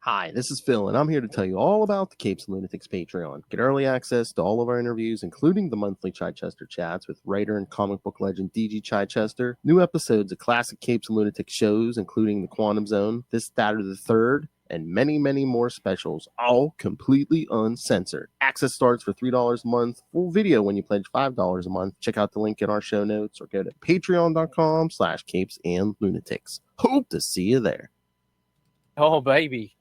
Hi, this is Phil, and I'm here to tell you all about the Capes and Lunatics Patreon. Get early access to all of our interviews, including the monthly Chichester chats with writer and comic book legend DG Chichester, new episodes of classic Capes and Lunatics shows, including The Quantum Zone, This, That, or the Third, and many, many more specials, all completely uncensored. Access starts for $3 a month, full video when you pledge $5 a month. Check out the link in our show notes or go to patreon.com/capesandlunatics. Hope to see you there. Oh, baby.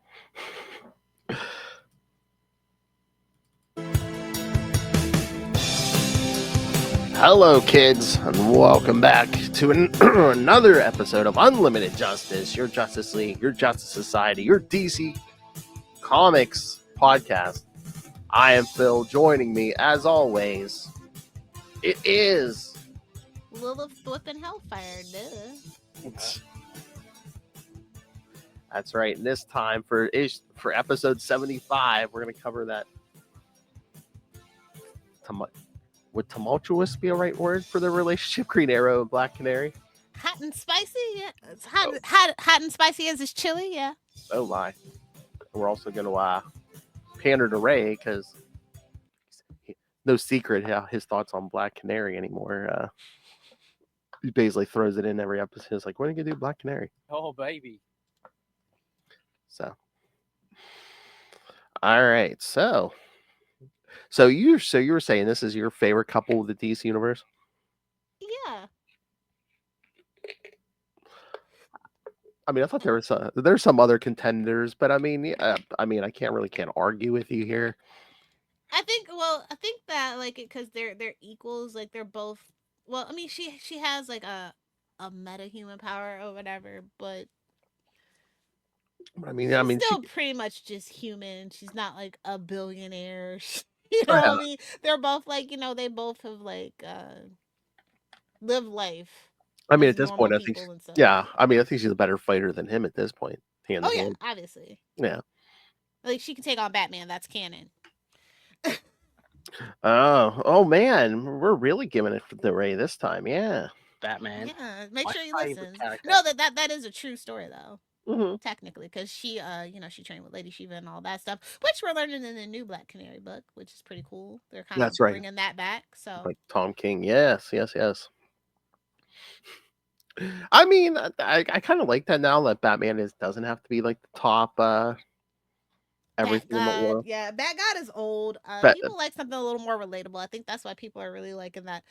Hello, kids, and welcome back to another episode of Unlimited Justice, your Justice League, your Justice Society, your DC Comics podcast. I am Phil. Joining me, as always, it is Lilith flipping Hellfire, duh. That's right. And this time for episode 75, we're going to cover that. Would tumultuous be a right word for the relationship Green Arrow and Black Canary? Hot and spicy, yeah. It's hot and spicy as it's chili, yeah. Oh my. We're also going to pander to Ray because no secret his thoughts on Black Canary anymore. He basically throws it in every episode. It's like, when are you going to do Black Canary? Oh, baby. So, all right. So you were saying this is your favorite couple of the DC universe? Yeah. I mean, I thought there's some other contenders, but I mean, I can't argue with you here. I think that like it because they're equals, like they're both. Well, I mean, she has like a metahuman power or whatever, but she's still pretty much just human. She's not like a billionaire. You know what I mean? They're both like, they both have like lived life. I mean, at this point, I think, I think she's a better fighter than him at this point. Oh yeah, obviously. Yeah. Like she can take on Batman. That's canon. Oh man, we're really giving it the Ray this time. Yeah. Batman. Yeah, make sure you listen. No, that is a true story though. Mm-hmm. Technically, because she she trained with Lady Shiva and all that stuff, which we're learning in the new Black Canary book, which is pretty cool. They're kind of bringing that back. So like Tom King, yes. I mean, I kind of like that now that Batman doesn't have to be like the top everything in the world. Yeah, Bat-God is old. People like something a little more relatable. I think that's why people are really liking that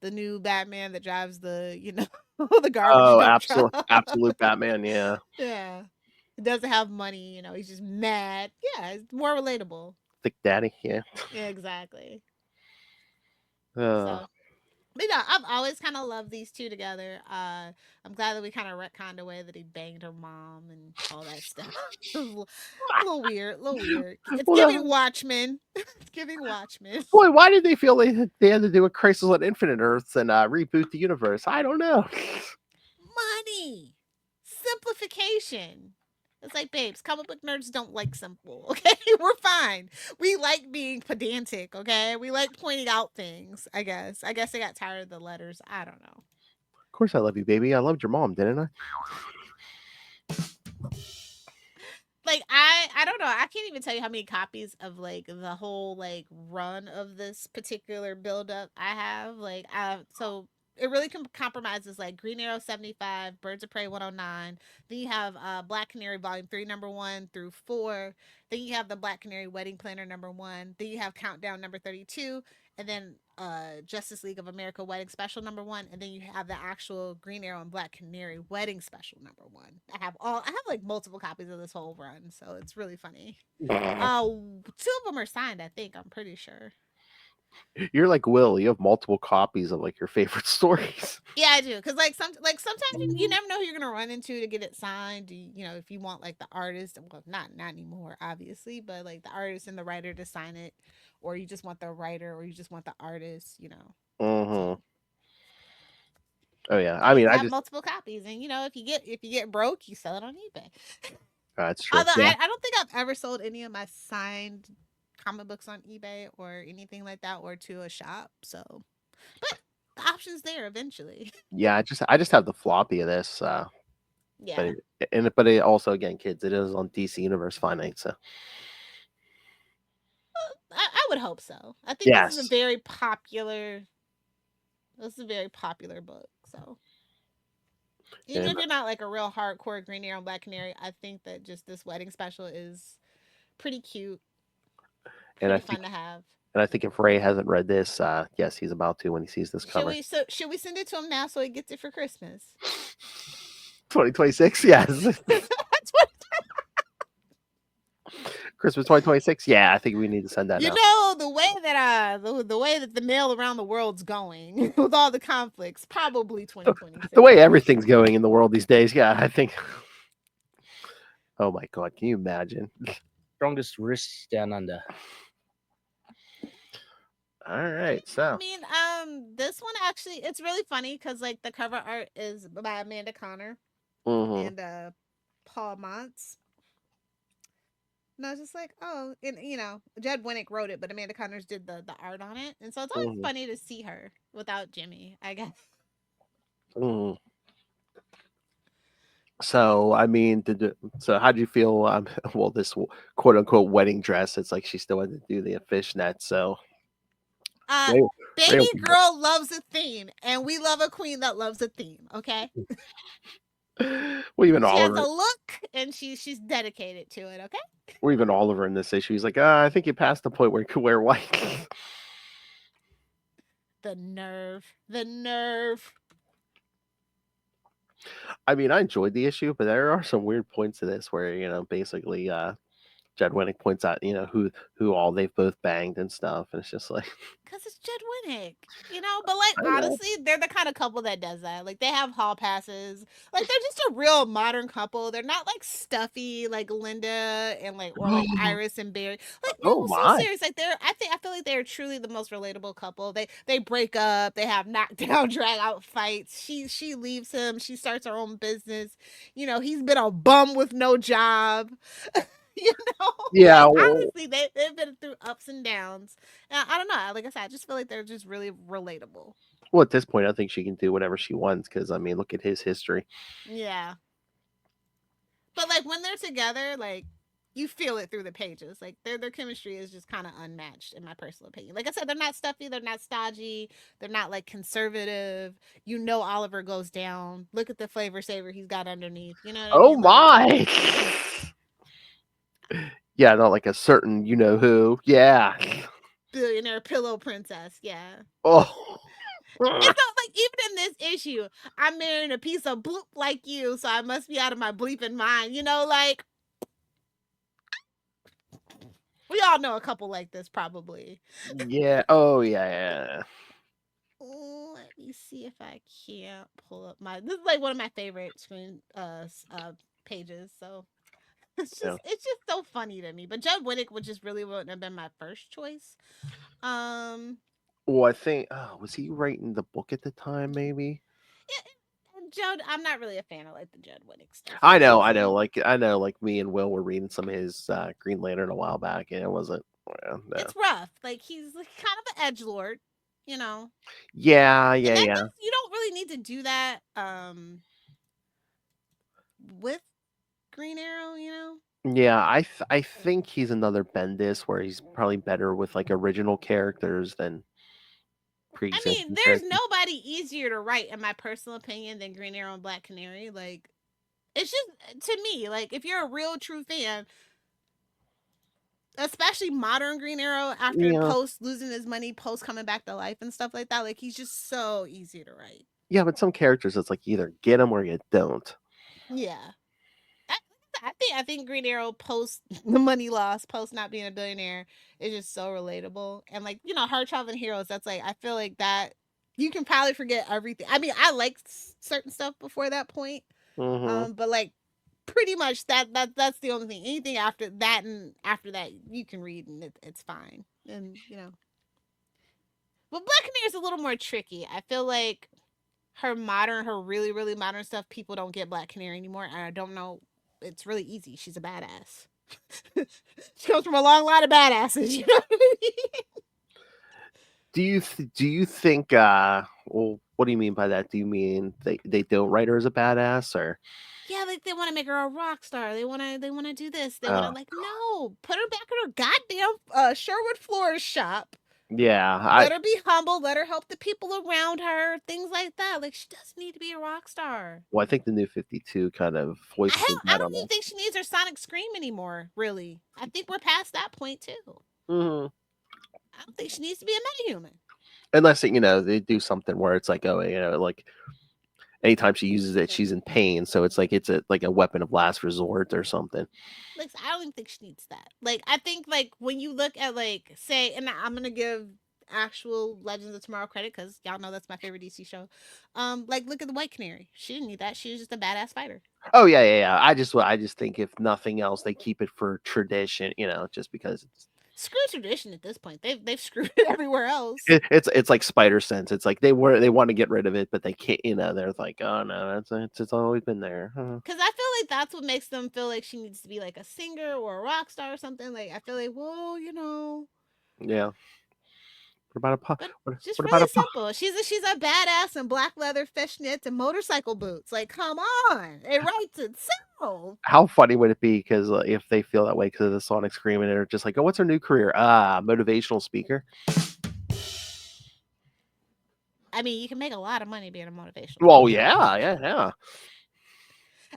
the new Batman that drives the the garbage. Oh, absolute Batman, yeah. Yeah. He doesn't have money, he's just mad. Yeah, it's more relatable. Thick Daddy, yeah. Yeah, exactly. So, but yeah, I've always kind of loved these two together. I'm glad that we kind of retconned away that he banged her mom and all that stuff. a little weird. It's giving Watchmen. It's giving Watchmen. Boy, why did they feel they had to do a Crisis on Infinite Earths and reboot the universe? I don't know. Money. Simplification. It's like, babes, comic book nerds don't like simple, okay? We're fine. We like being pedantic, okay? We like pointing out things, I guess. I guess I got tired of the letters. I don't know. Of course I love you, baby. I loved your mom, didn't I? Like, I don't know. I can't even tell you how many copies of, like, the whole, like, run of this particular build-up I have. Like, so it really compromises like Green Arrow 75, Birds of Prey 109. Then you have Black Canary Volume 3, number 1 through 4. Then you have the Black Canary Wedding Planner number 1. Then you have Countdown number 32. And then Justice League of America Wedding Special number 1. And then you have the actual Green Arrow and Black Canary Wedding Special number 1. I have like multiple copies of this whole run, so it's really funny. 2 of them are signed, I think. I'm pretty sure. You're like Will. You have multiple copies of like your favorite stories. Yeah, I do. Because sometimes you never know who you're gonna run into to get it signed. If you want like the artist, well, not anymore, obviously, but like the artist and the writer to sign it, or you just want the writer, or you just want the artist. Mm-hmm. So, oh yeah, I mean, I have multiple copies, and if you get broke, you sell it on eBay. That's true. Although I don't think I've ever sold any of my signed comic books on eBay or anything like that, or to a shop. So, but the option's there eventually. Yeah, I just have the floppy of this. Yeah. But it also, again, kids, it is on DC Universe Finite, so I would hope so. I think this is a yes. very popular. This is a very popular book. So even And if you're not like a real hardcore Green Arrow and Black Canary, I think that just this wedding special is pretty cute, and I pretty think fun to have. and I think if Ray hasn't read this, yes, he's about to when he sees this cover. Should we send it to him now so he gets it for Christmas? 2026, yes. That's what Christmas 2026. Yeah, I think we need to send that you now. know. The way that the mail around the world's going with all the conflicts, probably 2026. The way everything's going in the world these days, yeah, I think. Oh my God, can you imagine? Strongest wrists down under. All right, I so mean, this one actually, it's really funny because like the cover art is by Amanda Connor mhm. and Paul Montz. And I was just like, oh, and Judd Winnick wrote it, but Amanda Connors did the art on it, and so it's always Mhm. funny to see her without Jimmy, I guess. Mhm. So I mean, so how do you feel? Well, this quote unquote wedding dress. It's like she still had to do the fishnet. So Uh, Ray, Ray, Baby girl loves a theme, and we love a queen that loves a theme. Okay, well, even she has Oliver, a look, and she's dedicated to it. Okay, or even Oliver in this issue, he's like, I think you passed the point where you could wear white. the nerve, the nerve. I mean, I enjoyed the issue, but there are some weird points to this where basically, Judd Winnick points out, who all they've both banged and stuff, and it's just like, Cause it's Judd Winnick, but like I know. honestly, they're the kind of couple that does that. Like they have hall passes. Like they're just a real modern couple. They're not like stuffy like Linda and or like Iris and Barry. Like no, Oh so my, serious. Like I feel like they're truly the most relatable couple. They break up. They have knockdown, drag out fights. She leaves him. She starts her own business. He's been a bum with no job. you yeah. like Well, honestly, they've been through ups and downs. I don't know. Like I said, I just feel like they're just really relatable. at this point, I think she can do whatever she wants because I mean, look at his history. Yeah. But like when they're together, like you feel it through the pages. Like their chemistry is just kind of unmatched in my personal opinion. Like I said, they're not stuffy, they're not stodgy, they're not like conservative. Oliver goes down. Look at the flavor saver he's got underneath. You know what I Oh mean? Like my. Yeah, not like a certain you know who. Yeah. billionaire pillow princess. Yeah. Oh. And so, like, even in this issue, I'm marrying a piece of bloop like you, so I must be out of my bleeping mind. Like, we all know a couple like this, probably. Yeah. Oh yeah. Let me see if I can't pull up this is like one of my favorite screen pages. So Yeah. it's just so funny to me. But Judd Winnick would just really wouldn't have been my first choice. Well, I think was he writing the book at the time? Maybe. Yeah, Judd, I'm not really a fan of like the Judd Winnick stuff. I know. Like me and Will were reading some of his Green Lantern a while back, and it wasn't. Well, no. It's rough. Like he's like kind of an edgelord, you know. Yeah. And Yeah. Yeah. you don't really need to do that with Green Arrow. Yeah. I think he's another Bendis where he's probably better with like original characters than I pre-existing mean, there's characters. nobody easier to write, in my personal opinion, than Green Arrow and Black Canary. Like, it's just to me, like, if you're a real true fan, especially modern Green Arrow after Yeah. post losing his money, post coming back to life and stuff like that, like he's just so easy to write. Yeah, but some characters, it's like you either get them or you don't. Yeah. I think Green Arrow post the money loss, post not being a billionaire is just so relatable. And like, Hard Traveling Heroes, that's like I feel like that you can probably forget everything. I mean, I liked certain stuff before that point. Mm-hmm. But like pretty much that's the only thing. Anything after that and after that you can read and it's fine. And but Black Canary is a little more tricky. I feel like her really, really modern stuff, people don't get Black Canary anymore. And I don't know. It's really easy. She's a badass. She comes from a long line of badasses. You know what I mean? Do you think? Well, what do you mean by that? Do you mean they don't write her as a badass, or? yeah, like they want to make her a rock star. They want to do this. They want to no, put her back in her goddamn Sherwood Flores shop. Yeah, Let her be humble. Let her help the people around her. Things like that. Like she doesn't need to be a rock star. Well, I think the new 52 kind of foisted I that don't on even her. think she needs her sonic scream anymore. Really, I think we're past that point too. Mm-hmm. I don't think she needs to be a metahuman. Unless they do something where it's like, oh, like anytime she uses it, she's in pain. So it's like like a weapon of last resort or something. Like I don't even think she needs that. Like I think like when you look at like say, and I'm gonna give actual Legends of Tomorrow credit because y'all know that's my favorite DC show. Like look at the White Canary. She didn't need that. She was just a badass fighter. Oh yeah. I just think if nothing else, they keep it for tradition. Just because Screw tradition at this point. They've screwed it everywhere else. it's like Spider Sense. It's like they want to get rid of it, but they can't. They're like, oh no, it's always been there. Because I feel like that's what makes them feel like she needs to be like a singer or a rock star or something. Like I feel like, well, Yeah. What about a pop? but What just about a really pop? simple. She's a badass in black leather fishnets and motorcycle boots. Like, come on, it writes itself. How funny would it be? Because if they feel that way because of the Sonic Scream, and they're just like, oh, what's her new career? Motivational speaker. I mean, you can make a lot of money being a motivational. Well, speaker. yeah. I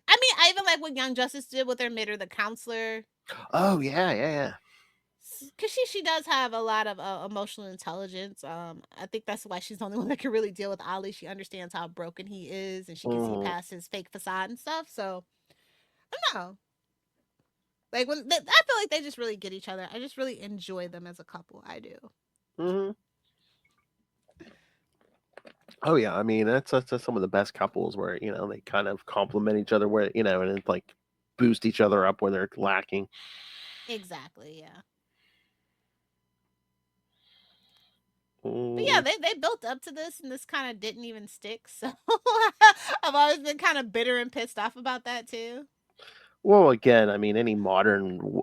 mean, I even like what Young Justice did with her, made her the counselor. Oh yeah. Because she does have a lot of emotional intelligence. I think that's why she's the only one that can really deal with Ollie. She understands how broken he is, and she can see past his fake facade and stuff. So, I don't know. Like I feel like they just really get each other. I just really enjoy them as a couple. I do. Mm-hmm. Oh yeah, I mean that's some of the best couples where they kind of complement each other where and it's like boost each other up when they're lacking. Exactly. Yeah. But yeah, they built up to this, and this kind of didn't even stick. So I've always been kind of bitter and pissed off about that too. Well, again, I mean any modern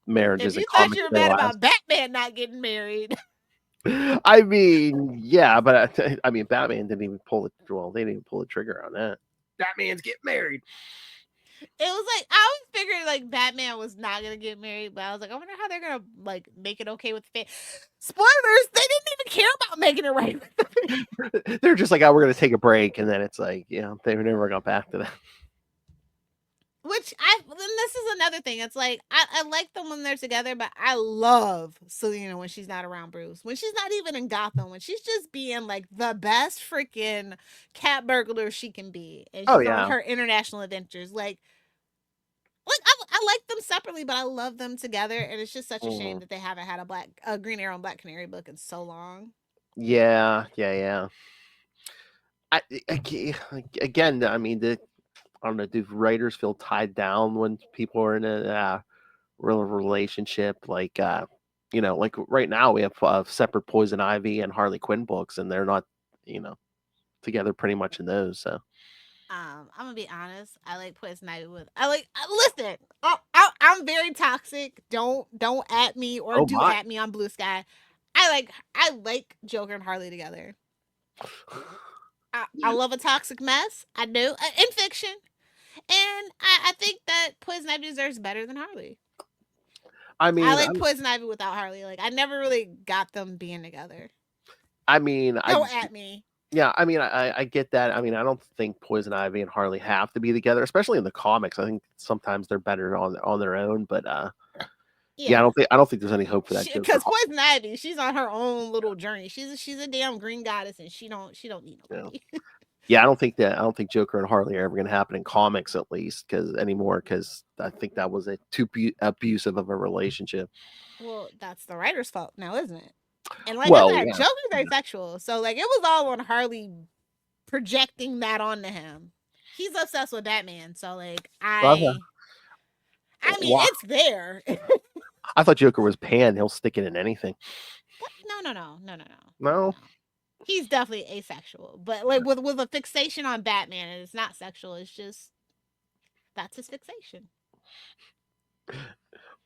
marriages If and you thought comic you were show mad has. about Batman not getting married, I mean, yeah, but I mean, Batman didn't even pull it. Well, they didn't even pull the trigger on that. Batman's getting married. it was like I always figured like Batman was not gonna get married, but I was like, I wonder how they're gonna like make it okay with the spoilers. They didn't even care about making it right with the They're just like, oh, we're gonna take a break, and then it's like, they never got back to that. Which then this is another thing. It's like I like them when they're together, but I love Selena when she's not around Bruce. When she's not even in Gotham, when she's just being like the best freaking cat burglar she can be, and she's on her international adventures. Like I like them separately, but I love them together, and it's just such a shame that they haven't had a Green Arrow and Black Canary book in so long. Yeah. Again, I mean, I don't know. Do writers feel tied down when people are in a real relationship? Like, like right now we have separate Poison Ivy and Harley Quinn books, and they're not, together pretty much in those. So, I'm gonna be honest. I like Poison Ivy listen. I'm very toxic. Don't at me or at me on Blue Sky. I like Joker and Harley together. I love a toxic mess. I do in fiction, and I think that Poison Ivy deserves better than Harley. I mean, I like Poison Ivy without Harley. Like I never really got them being together. I mean, Don't at me. Yeah, I mean, I get that. I mean, I don't think Poison Ivy and Harley have to be together, especially in the comics. I think sometimes they're better on their own. But yeah, I don't think there's any hope for that. Because Poison Ivy, she's on her own little journey. She's a damn green goddess, and she don't need nobody. Yeah, I don't think Joker and Harley are ever going to happen in comics, at least, because I think that was too abusive of a relationship. Well, that's the writer's fault now, isn't it? And like I said, Joker's asexual, so like it was all on Harley projecting that onto him. He's obsessed with Batman, so like I mean, it's there. I thought Joker was pan. He'll stick it in anything. No. He's definitely asexual, but like with a fixation on Batman, and it's not sexual. It's just that's his fixation. I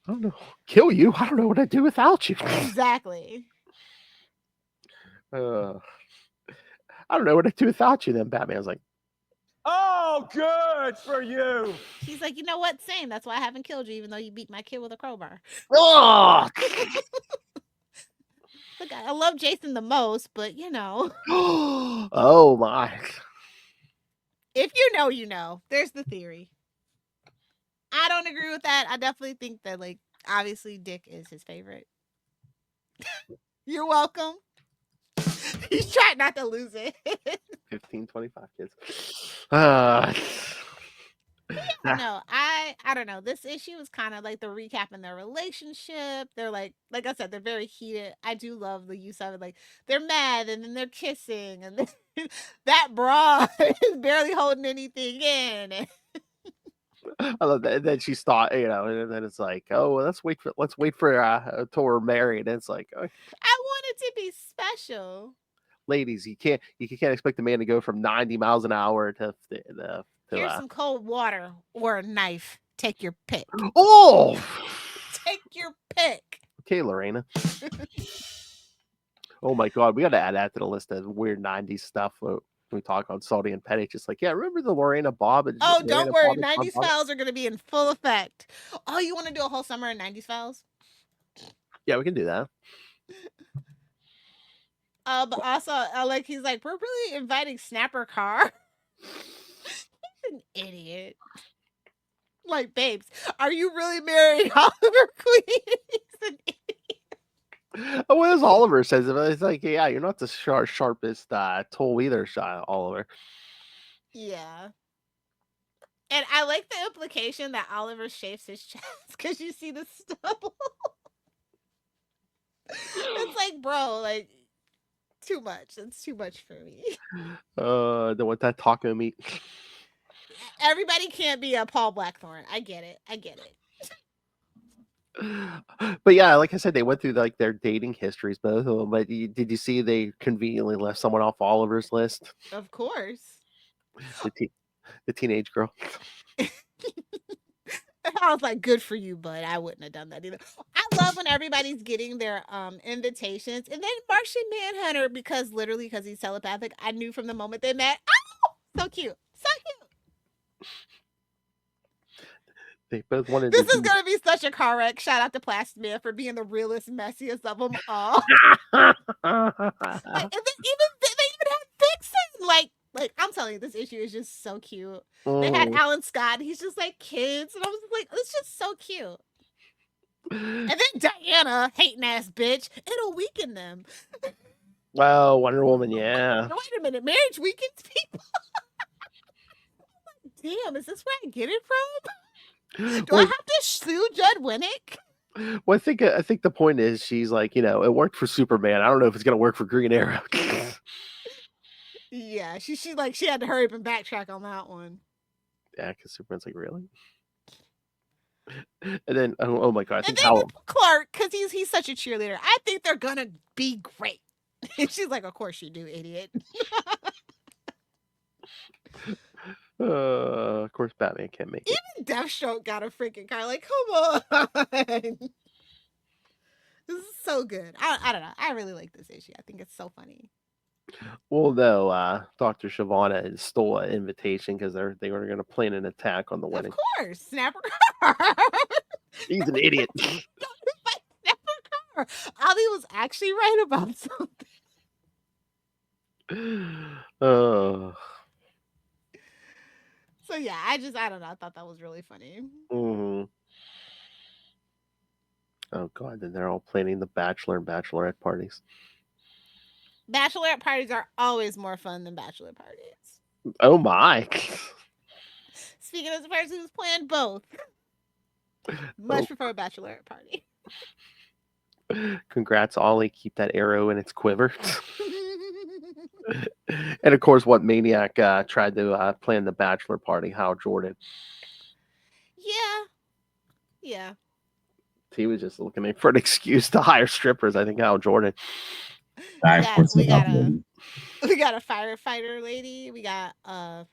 don't know. Kill you? I don't know what I'd do without you. Exactly. I don't know what I'd do without you. Then Batman's like, Oh, good for you. He's like, you know what? Same. That's why I haven't killed you, even though you beat my kid with a crowbar. Oh! Look, I love Jason the most, but you know, Oh my. if you know, you know. There's the theory. I don't agree with that. I definitely think that, like, obviously Dick is his favorite. You're welcome. He's trying not to lose it. 15, 25 kids. No, I don't know. This issue is kind of like the recap in their relationship. They're like I said, they're very heated. I do love the use of it. Like they're mad and then they're kissing, and then that bra is barely holding anything in. I love that. And then she thought, and then it's like, oh, well, let's wait for till we're married. And it's like, I want it to be special. Ladies, you can't expect a man to go from 90 miles an hour to Here's some cold water or a knife. Take your pick. Oh, take your pick. Okay, Lorena. Oh my God, we got to add that to the list of weird 90s stuff. We talk on Salty and Petty, just like, yeah, remember the Lorena Bob? Oh, don't worry, 90s files are going to be in full effect. Oh, you want to do a whole summer of 90s files? Yeah, we can do that. But also, like, he's like, we're really inviting Snapper Carr. He's an idiot. Like, babes, are you really marrying Oliver Queen? He's an idiot. What does Oliver says? It's like, yeah, you're not the sharpest tool either, Oliver. Yeah. And I like the implication that Oliver shapes his chest because you see the stubble. It's like, bro, like, too much. It's too much for me. Then what that taco meat? Everybody can't be a Paul Blackthorne. I get it. But yeah, like I said, they went through like their dating histories, both of them. But did you see they conveniently left someone off Oliver's list? Of course. The teenage girl. I was like, good for you, bud. I wouldn't have done that either. I love when everybody's getting their invitations. And then Martian Manhunter, because he's telepathic, I knew from the moment they met. Oh, so cute. So cute. They both wanted this is going to be such a car wreck. Shout out to Plastic Man for being the realest, messiest of them all. And then they even had Vixen. Like, I'm telling you, this issue is just so cute. They had Alan Scott. He's just like kids. And I was like, it's just so cute. And then Diana, hating ass bitch, it'll weaken them. Well, Wonder Woman, yeah. Wait a minute, marriage weakens people? Damn, is this where I get it from? Do I have to sue Judd Winnick? Well, I think the point is she's like, it worked for Superman. I don't know if it's gonna work for Green Arrow. Yeah, she had to hurry up and backtrack on that one. Yeah, because Superman's like, really? And then, oh my God, I think Clark, because he's such a cheerleader. I think they're gonna be great. And she's like, of course you do, idiot. Of course, Batman can't make it. Even Deathstroke got a freaking car. Like, come on. This is so good. I don't know. I really like this issue. I think it's so funny. Well, no, Dr. Shavana stole an invitation because they were going to plan an attack on the wedding. Of course, Snapper Carr. He's an idiot. Snapper Carr. Ali was actually right about something. So yeah, I don't know. I thought that was really funny. Mm-hmm. Oh God, then they're all planning the bachelor and bachelorette parties. Bachelorette parties are always more fun than bachelor parties. Oh my. Speaking as a person who's planned both, much prefer a bachelorette party. Congrats, Ollie. Keep that arrow in its quiver. And of course, what maniac tried to plan the bachelor party? Hal Jordan. Yeah. He was just looking for an excuse to hire strippers. I think Hal Jordan. We got a firefighter lady. We got a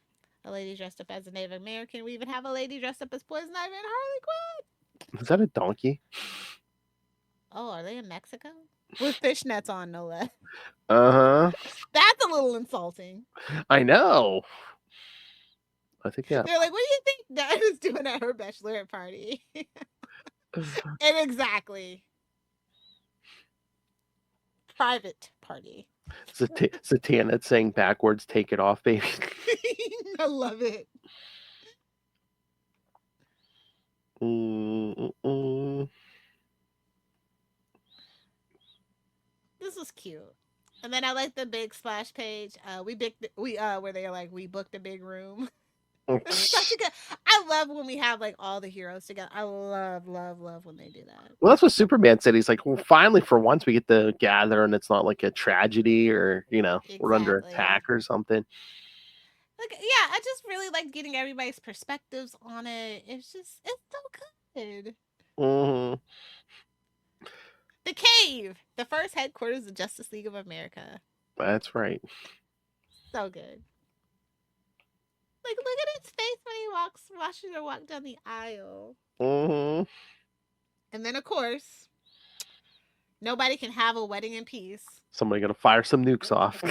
lady dressed up as a Native American. We even have a lady dressed up as Poison Ivy and Harley Quinn. Is that a donkey? Oh, are they in Mexico? With fishnets on, no less. Uh-huh. That's a little insulting. I know. I think yeah. They're like, what do you think Diana's doing at her bachelorette party? And exactly. Private party. Satana saying backwards, take it off, baby. I love it. This was cute. And then I like the big splash page. Where they're like, we booked a big room. Such a good. I love when we have like all the heroes together. I love when they do that. Well, that's what Superman said. He's like, well, finally, for once, we get to gather, and it's not like a tragedy or we're under Exactly. attack or something. Like, yeah, I just really like getting everybody's perspectives on it. It's so good. Mm-hmm. The Cave, the first headquarters of Justice League of America. That's right. So good. Like, look at his face when he watching her walk down the aisle. Mm-hmm. And then, of course, nobody can have a wedding in peace. Somebody gonna fire some nukes off. See,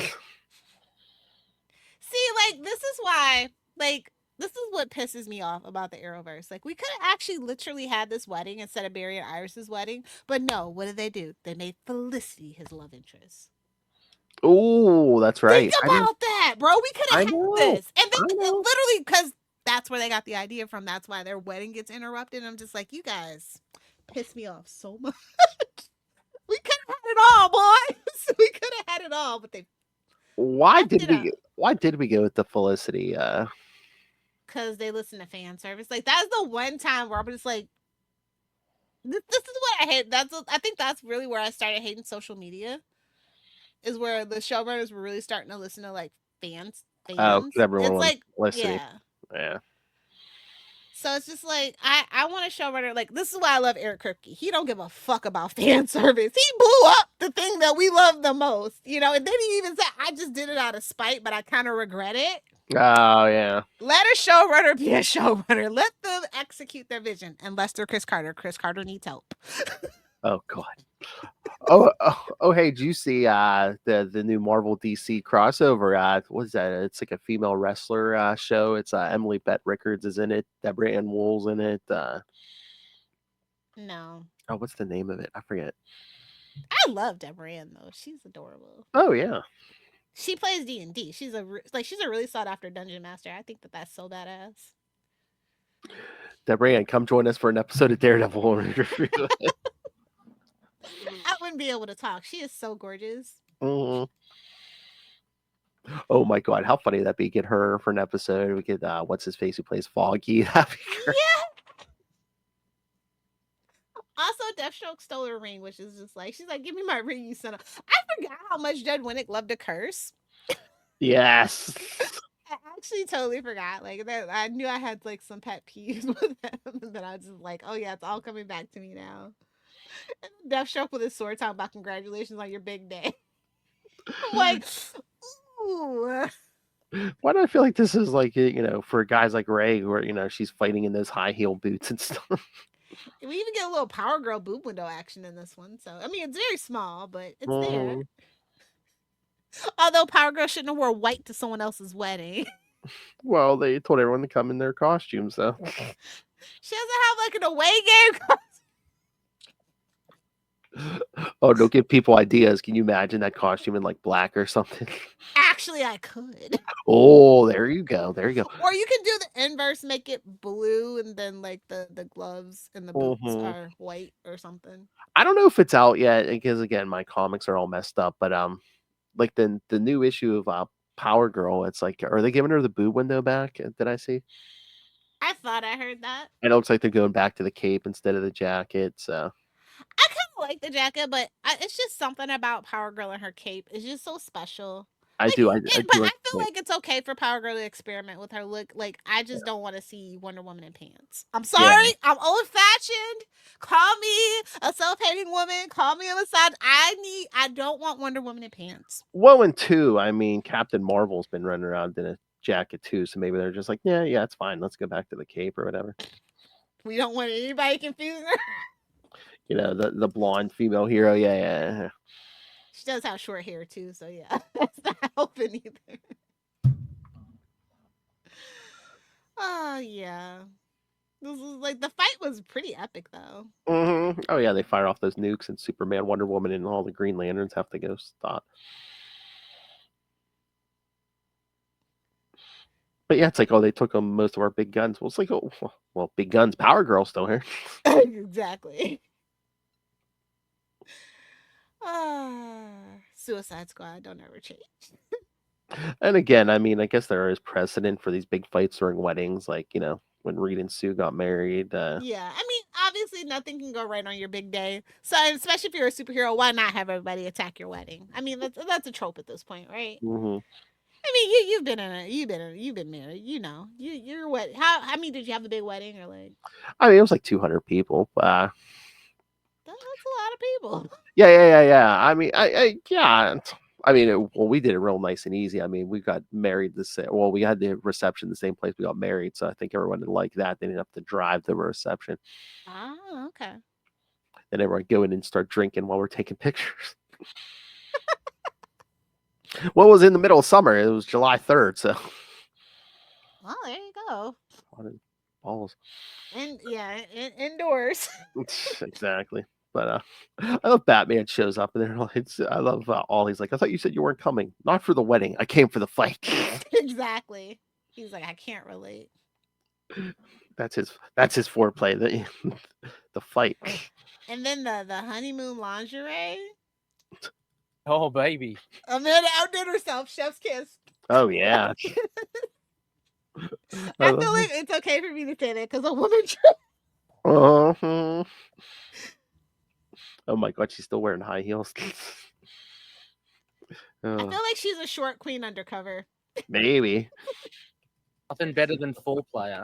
like, this is why, like, this is what pisses me off about the Arrowverse. Like, we could have actually literally had this wedding instead of Barry and Iris's wedding. But no, what did they do? They made Felicity his love interest. Oh, that's right. Think about that, bro. We could have had this. And then literally, because that's where they got the idea from. That's why their wedding gets interrupted. I'm just like, you guys piss me off so much. We could have had it all, boys. We could have had it all, but they. Why did we go with the Felicity? Because they listen to fan service. Like, that's the one time where I'm just like, this is what I hate. I think that's really where I started hating social media. Is where the showrunners were really starting to listen to like fans. Oh, everyone it's like Felicity. Yeah. So it's just like I want a showrunner like this is why I love Eric Kripke. He don't give a fuck about fan service. He blew up the thing that we love the most, and then he even said I just did it out of spite, but I kind of regret it. Oh yeah. Let a showrunner be a showrunner. Let them execute their vision. Unless they're Chris Carter. Chris Carter needs help. Oh God. Oh, hey, did you see the new Marvel DC crossover? What is that? It's like a female wrestler show. It's Emily Bett Rickards is in it. Deborah Ann Wool's in it. No. Oh, what's the name of it? I forget. I love Deborah Ann though. She's adorable. Oh yeah. She plays D&D. She's a really sought after dungeon master. I think that's so badass. Deborah Ann, come join us for an episode of Daredevil. I wouldn't be able to talk. She is so gorgeous. Mm-hmm. Oh my God, how funny that'd be! Get her for an episode. We get what's his face who plays Foggy. That'd be great. Yeah. Also, Deathstroke stole her ring, which is just like she's like, "Give me my ring, you son of." I forgot how much Judd Winnick loved to curse. Yes. I actually totally forgot. Like that, I knew I had like some pet peeves with him, and then I was just like, "Oh yeah, it's all coming back to me now." And Deathstroke with his sword talking about congratulations on your big day. I'm like, ooh. Why do I feel like this is like for guys like Ray, where she's fighting in those high heel boots and stuff. We even get a little Power Girl boob window action in this one. So I mean, it's very small, but it's there. Although Power Girl shouldn't have wore white to someone else's wedding. Well, they told everyone to come in their costumes, though. She doesn't have like an away game costume. Oh, don't give people ideas. Can you imagine that costume in like black or something? Actually, I could. Oh, there you go. There you go. Or you can do the inverse, make it blue, and then like the gloves and the boots are white or something. I don't know if it's out yet because again, my comics are all messed up. But like the new issue of Power Girl, it's like, are they giving her the boob window back? Did I see? I thought I heard that. It looks like they're going back to the cape instead of the jacket. So I kind of like the jacket, but it's just something about Power Girl and her cape. It's just so special. I feel like it's okay for Power Girl to experiment with her look. Like, I just don't want to see Wonder Woman in pants. I'm sorry. Yeah. I'm old-fashioned. Call me a self-hating woman. Call me a misogynist. I don't want Wonder Woman in pants. Well, and two, I mean, Captain Marvel's been running around in a jacket too, so maybe they're just like, yeah, it's fine. Let's go back to the cape or whatever. We don't want anybody confusing her. The blonde female hero. Yeah. She does have short hair too, so yeah, that's not helping either. Oh yeah. This is like the fight was pretty epic though. Oh yeah, they fire off those nukes, and Superman, Wonder Woman, and all the Green Lanterns have to go stop. But yeah, it's like, oh, they took most of our big guns. Well, it's like, oh, well, big guns, Power Girl's still here. Exactly. Suicide Squad don't ever change. And again, I mean, I guess there is precedent for these big fights during weddings, like, when Reed and Sue got married. Yeah, I mean, obviously nothing can go right on your big day. So, especially if you're a superhero, why not have everybody attack your wedding? I mean, that's a trope at this point, right? hmm I mean, you've been married, you're what? How many did you have a big wedding or like? I mean, it was like 200 people. That's a lot of people. Yeah. I mean, yeah. I mean, well, we did it real nice and easy. I mean, we got married we had the reception the same place we got married, so I think everyone didn't like that. They didn't have to drive to the reception. Oh, okay. And everyone go in and start drinking while we're taking pictures. Well, it was in the middle of summer. It was July 3rd, so. Well, there you go. Balls. And yeah, indoors. Exactly. But I love Batman shows up and I love Ollie's like, I thought you said you weren't coming. Not for the wedding. I came for the fight. Exactly. He's like, I can't relate. That's his foreplay. The fight. And then the honeymoon lingerie. Oh, baby. Amanda outdid herself. Chef's kiss. Oh yeah. I feel like it's okay for me to say that because a woman. Uh-huh. Oh my god, she's still wearing high heels. I feel like she's a short queen undercover. Maybe. Nothing better than foreplay.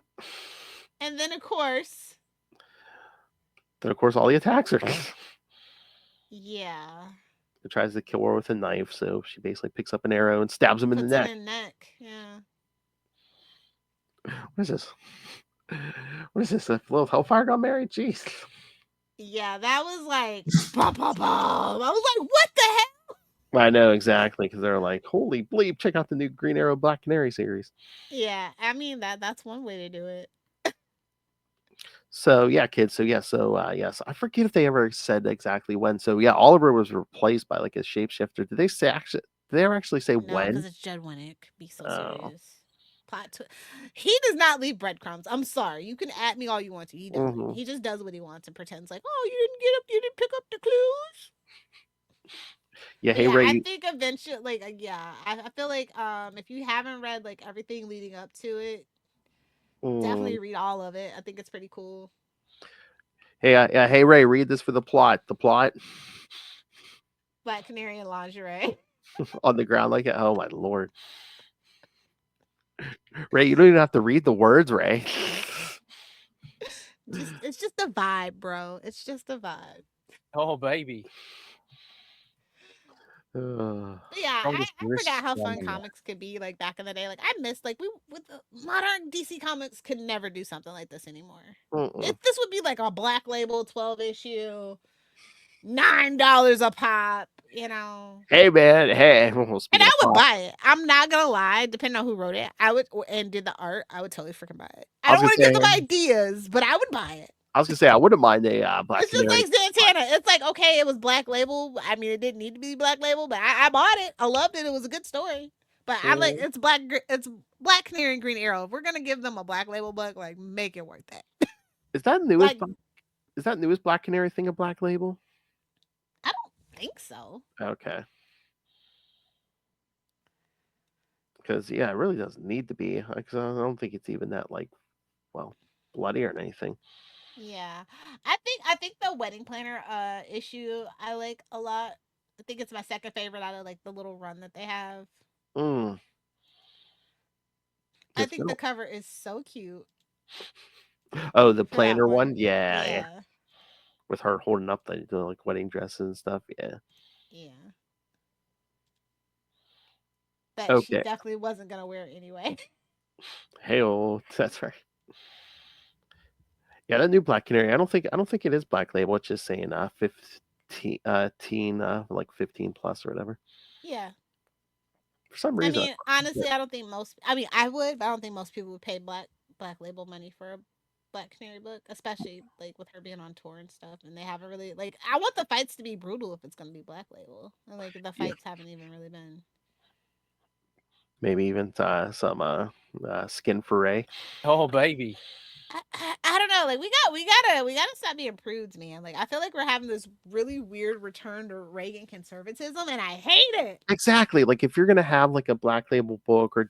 And then of course, Ollie attacks her. Yeah. He tries to kill her with a knife, so she basically picks up an arrow and stabs him in the neck. Yeah. What is this? What is this? A little Hellfire got married? Jeez. Yeah, that was like, bah, bah, bah. I was like, what the hell? I know, exactly, because they're like, holy bleep, check out the new Green Arrow Black Canary series. Yeah, I mean, that's one way to do it. So, yeah, kids. So, yes, I forget if they ever said exactly when. So, yeah, Oliver was replaced by, like, a shapeshifter. Did they ever actually say No, when? because it's Judd Winnick. Be so serious. Plot twist. He does not leave breadcrumbs. I'm sorry. You can at me all you want to. He doesn't. He just does what he wants and pretends like, oh, you didn't pick up the clues. Yeah, hey Ray. I think eventually, like, I feel like if you haven't read like everything leading up to it, definitely read all of it. I think it's pretty cool. Hey, hey Ray, read this for the plot. The plot. Black Canary and lingerie. On the ground like it. Oh my lord. Ray, you don't even have to read the words, Ray. It's just a vibe, bro. It's just a vibe. Oh, baby. Yeah, I forgot how fun comics could be like back in the day. Like I missed like with the modern DC comics could never do something like this anymore. This would be like a Black Label 12 issue, $9 a pop. Hey man, hey. And I would buy it. I'm not gonna lie. Depending on who wrote it, I would and did the art. I would totally freaking buy it. I don't want to give them ideas, but I would buy it. I was gonna say I wouldn't mind a Black. It's just like Santana. It's like okay, it was Black Label. I mean, it didn't need to be Black Label, but I bought it. I loved it. It was a good story. But I like it's Black Canary and Green Arrow. If we're gonna give them a Black Label book, like make it worth that. Is that newest? Is that newest Black Canary thing a Black Label? I don't think so. Okay. Because it really doesn't need to be. Because I don't think it's even that bloody or anything. Yeah, I think the wedding planner issue I like a lot. I think it's my second favorite out of like the little run that they have. I think the cover is so cute. Oh, the planner one? Yeah. With her holding up the like wedding dresses and stuff. Yeah. That she definitely wasn't gonna wear it anyway. Hey, that's right. Yeah, that new Black Canary. I don't think it is Black Label. It's just saying 15, like 15 plus or whatever. Yeah. For some reason. I mean, honestly, I don't think most. I mean, I would, but I don't think most people would pay Black Label money for a Black Canary book, especially like with her being on tour and stuff. And they haven't really like. I want the fights to be brutal if it's gonna be Black Label. And like the fights haven't even really been. Maybe even some skin foray. Oh baby. I don't know. Like we gotta stop being prudes, man. Like I feel like we're having this really weird return to Reagan conservatism, and I hate it. Exactly. Like if you're gonna have like a Black Label book or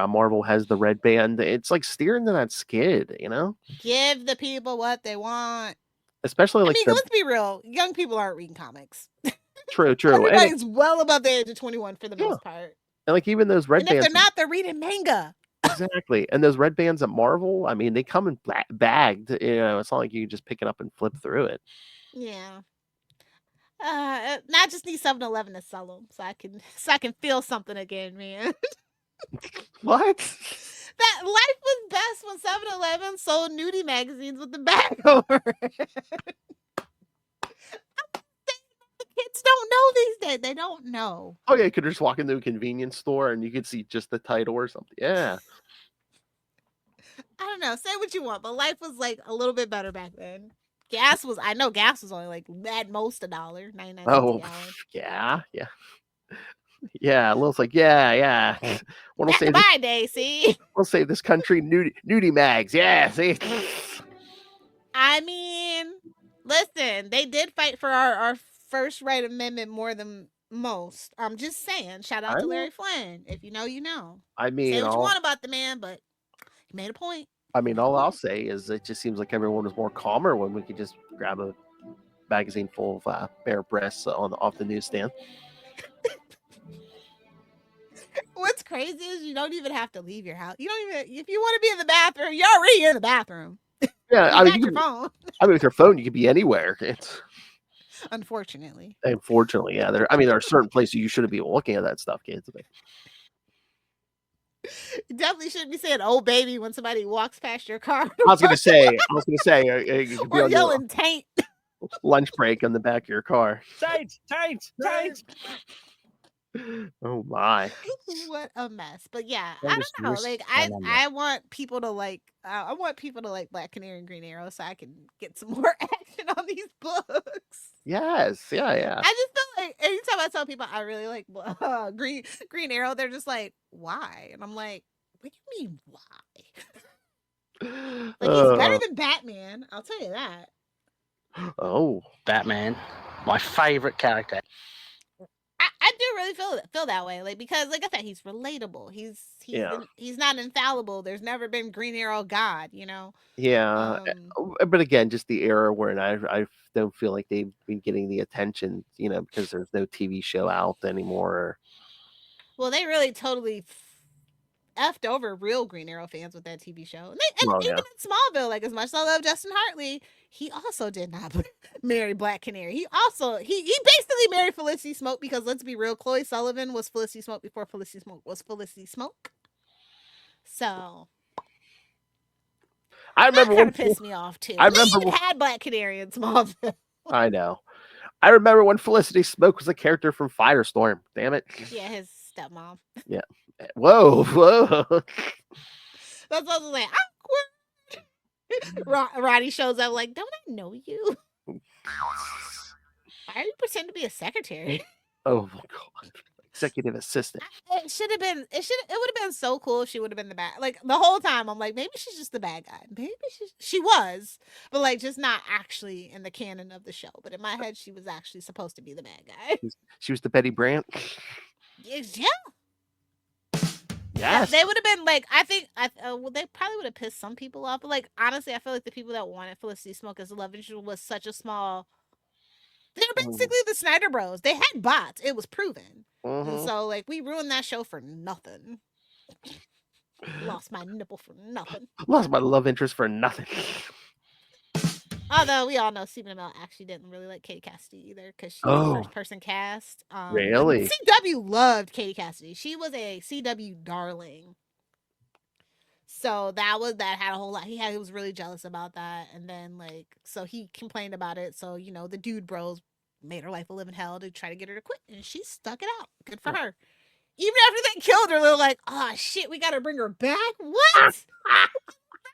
Marvel has the red band, it's like steering to that skid, you know. Give the people what they want. Especially like I mean, let's be real. Young people aren't reading comics. True. Everybody's well above the age of 21 for the most part. And like even those red and bands. if they're not, they're reading manga. Exactly. And those red bands at Marvel, I mean, they come in bagged. You know, it's not like you can just pick it up and flip through it. Yeah. I just need 7-Eleven to sell them so I can feel something again, man. What? That life was best when 7-Eleven sold nudie magazines with the bag over it. The kids don't know these days. They don't know. Oh yeah, you could just walk into a convenience store and you could see just the title or something. Yeah. I don't know. Say what you want, but life was like a little bit better back then. Gas was only like at most $1, 99 cents a gallon. Yeah. Yeah, Lil's like, yeah. We'll save bye, Daisy. We'll save this country nudie mags. Yeah, see. I mean, listen, they did fight for our first right amendment more than most. I'm just saying. Shout out to Larry Flynn. If you know, you know. I mean, say what you want about the man, but he made a point. I mean, all I'll say is it just seems like everyone was more calmer when we could just grab a magazine full of bare breasts off the newsstand. What's crazy is you don't even have to leave your house. You don't even, if you want to be in the bathroom, you're already in the bathroom. Yeah, I mean, your phone. I mean, with your phone, you could be anywhere. Unfortunately, yeah. There are certain places you shouldn't be looking at that stuff, kids. You definitely shouldn't be saying "oh baby" when somebody walks past your car. I was gonna say, you could be or yelling "taint." Lunch break on the back of your car. Taint. Oh my! What a mess! But yeah, I don't know. Like I want people to like. I want people to like Black Canary and Green Arrow, so I can get some more action on these books. Yes, yeah. I just feel like anytime I tell people I really like Green Arrow, they're just like, "Why?" And I'm like, "What do you mean why?" Like he's better than Batman. I'll tell you that. Oh, Batman, my favorite character. I do really feel that way, like because, like I said, he's relatable. He's not infallible. There's never been Green Arrow God, you know. Yeah, but again, just the era where I don't feel like they've been getting the attention, you know, because there's no TV show out anymore. Well, they really totally effed over real Green Arrow fans with that TV show, and even in Smallville, like as much as I love Justin Hartley, he also did not marry Black Canary. He basically married Felicity Smoke because let's be real, Chloe Sullivan was Felicity Smoke before Felicity Smoke was Felicity Smoke. So I remember when pissed me off too. I remember we had Black Canary in Smallville. I know. I remember when Felicity Smoke was a character from Firestorm. Damn it. Yeah, his stepmom. Yeah. Whoa. That's what I was like. Awkward. Roddy shows up like, don't I know you? Why are you pretending to be a secretary? Oh my god. Executive assistant. It would have been so cool if she would have been the bad. Like the whole time, I'm like, maybe she's just the bad guy. Maybe she was, but like just not actually in the canon of the show. But in my head, she was actually supposed to be the bad guy. She was the Betty Brant. Yeah. Yes. They would have been like, I think, they probably would have pissed some people off. But like, honestly, I feel like the people that wanted Felicity Smoke as a love interest was such a small. They were basically the Snyder Bros. They had bots. It was proven. And so, like, we ruined that show for nothing. Lost my nipple for nothing. Lost my love interest for nothing. Although we all know Stephen Amell actually didn't really like Katie Cassidy either because she was the first person cast. Really? CW loved Katie Cassidy. She was a CW darling. So that had a whole lot. He was really jealous about that. And then so he complained about it. So, you know, the dude bros made her life a living hell to try to get her to quit. And she stuck it out. Good for her. Even after they killed her, they were like, oh shit, we got to bring her back? What?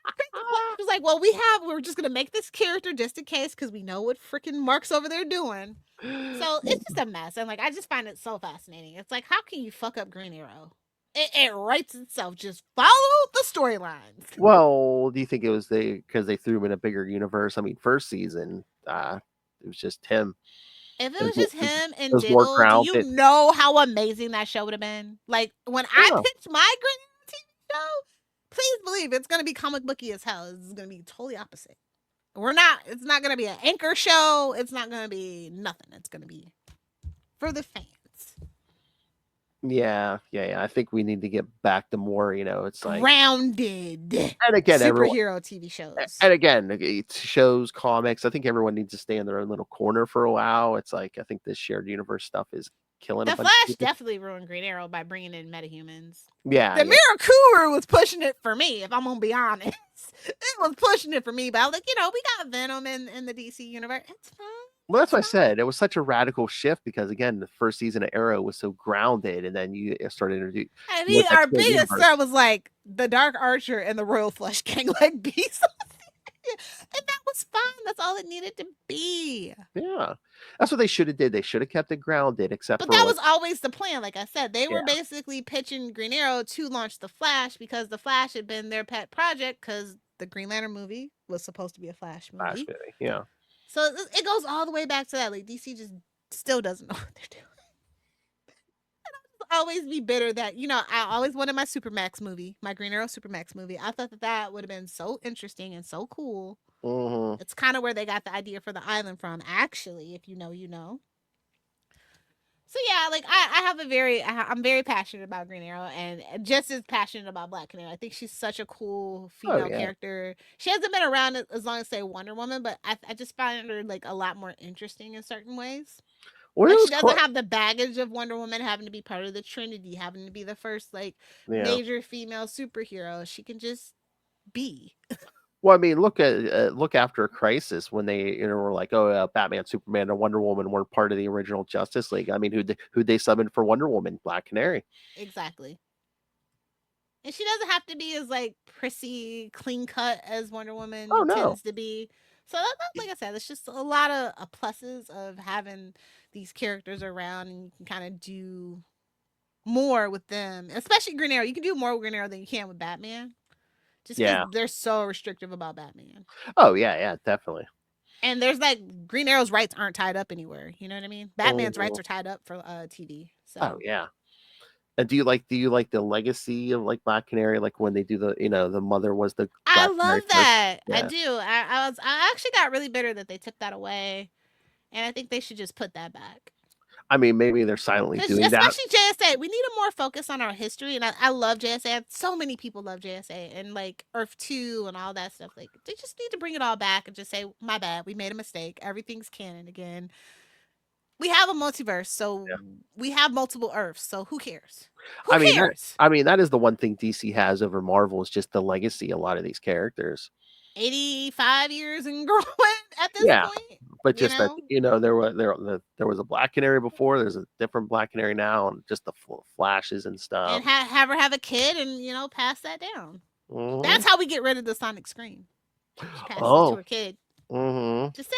She was like, well, we're just gonna make this character just in case because we know what freaking Mark's over there doing. So it's just a mess, and like I just find it so fascinating. It's like, how can you fuck up Green Arrow? It writes itself. Just follow the storylines. Well, do you think it was because they threw him in a bigger universe? I mean, first season, it was just him. If it It was was just him and it was more Diggle, do you grounded. know how amazing that show would have been? Like when I Yeah. pitched my Green Arrow TV show, please believe it's gonna be comic booky as hell. It's gonna be totally opposite. It's not gonna be an anchor show. It's not gonna be nothing. It's gonna be for the fans. Yeah. I think we need to get back to more, it's like, Grounded and again, everyone, superhero TV shows. and again, it's shows, comics. I think everyone needs to stay in their own little corner for a while. It's like, I think this shared universe stuff is killing The a bunch of Flash people. definitely ruined Green Arrow by bringing in metahumans. Yeah. The Mirror Cooler was pushing it for me, if I'm gonna be honest. It was pushing it for me, but I was like, we got Venom in the DC universe. It's fine. Well, that's what I said. It was such a radical shift because, again, the first season of Arrow was so grounded, and then you started introducing. I mean, our biggest threat was like the Dark Archer and the Royal Flush Gang, like beasts. And that was fun. That's all it needed to be. Yeah, that's what they should have did. They should have kept it grounded, except But for that was always the plan. Like I said, they were Yeah. basically pitching Green Arrow to launch the Flash because the Flash had been their pet project because the Green Lantern movie was supposed to be a Flash movie. Flash movie. Yeah. So it goes all the way back to that. Like DC just still doesn't know what they're doing. And I'll always be bitter that, I always wanted my Supermax movie, my Green Arrow Supermax movie. I thought that would have been so interesting and so cool. Mm-hmm. It's kind of where they got the idea for the island from, actually, if you know, you know. So yeah, like I'm very passionate about Green Arrow and just as passionate about Black Canary. I think she's such a cool female character. She hasn't been around as long as say Wonder Woman, but I just find her like a lot more interesting in certain ways. Well, Like she doesn't have the baggage of Wonder Woman having to be part of the Trinity, having to be the first like major female superhero. She can just be. Well, I mean, look after a crisis when they were like, oh, Batman, Superman, and Wonder Woman weren't part of the original Justice League. I mean, who'd they summon for Wonder Woman? Black Canary. Exactly. And she doesn't have to be as like prissy, clean cut as Wonder Woman tends to be. So like I said, it's just a lot of pluses of having these characters around, and you can kind of do more with them, especially Green Arrow. You can do more with Green Arrow than you can with Batman. Just because they're so restrictive about Batman. Oh, yeah, definitely. And there's like Green Arrow's rights aren't tied up anywhere. You know what I mean? Batman's rights are tied up for TV. So. Oh, yeah. And do you like the legacy of like Black Canary? Like when they do the mother was the Black I love that. Yeah. I do. I actually got really bitter that they took that away. And I think they should just put that back. I mean, maybe they're silently doing that. Especially JSA. We need a more focus on our history. And I love JSA. So many people love JSA and like Earth 2 and all that stuff. Like they just need to bring it all back and just say, my bad, we made a mistake. Everything's canon again. We have a multiverse, so we have multiple Earths. So who cares? Who cares? That is the one thing DC has over Marvel is just the legacy. A lot of these characters. 85 years and growing at this point. But just that there was a Black Canary before. There's a different Black Canary now, and just the flashes and stuff. And have her have a kid, and pass that down. Mm-hmm. That's how we get rid of the Sonic Scream. She passes it to her kid. Mm-hmm. Just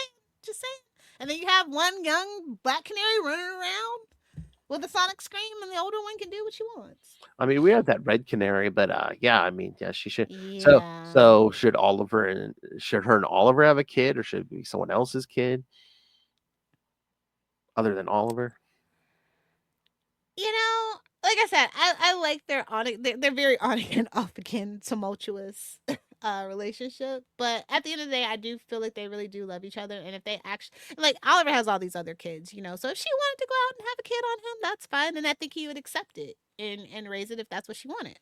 saying. And then you have one young Black Canary running around with a Sonic Scream, and the older one can do what she wants. I mean, we have that Red Canary, but she should. Yeah. So should her and Oliver have a kid, or should it be someone else's kid other than Oliver? Like I said, I like they're very on and off again tumultuous relationship, but at the end of the day, I do feel like they really do love each other. And if they actually, like, Oliver has all these other kids, so if she wanted to go out and have a kid on him, that's fine, and I think he would accept it and raise it if that's what she wanted.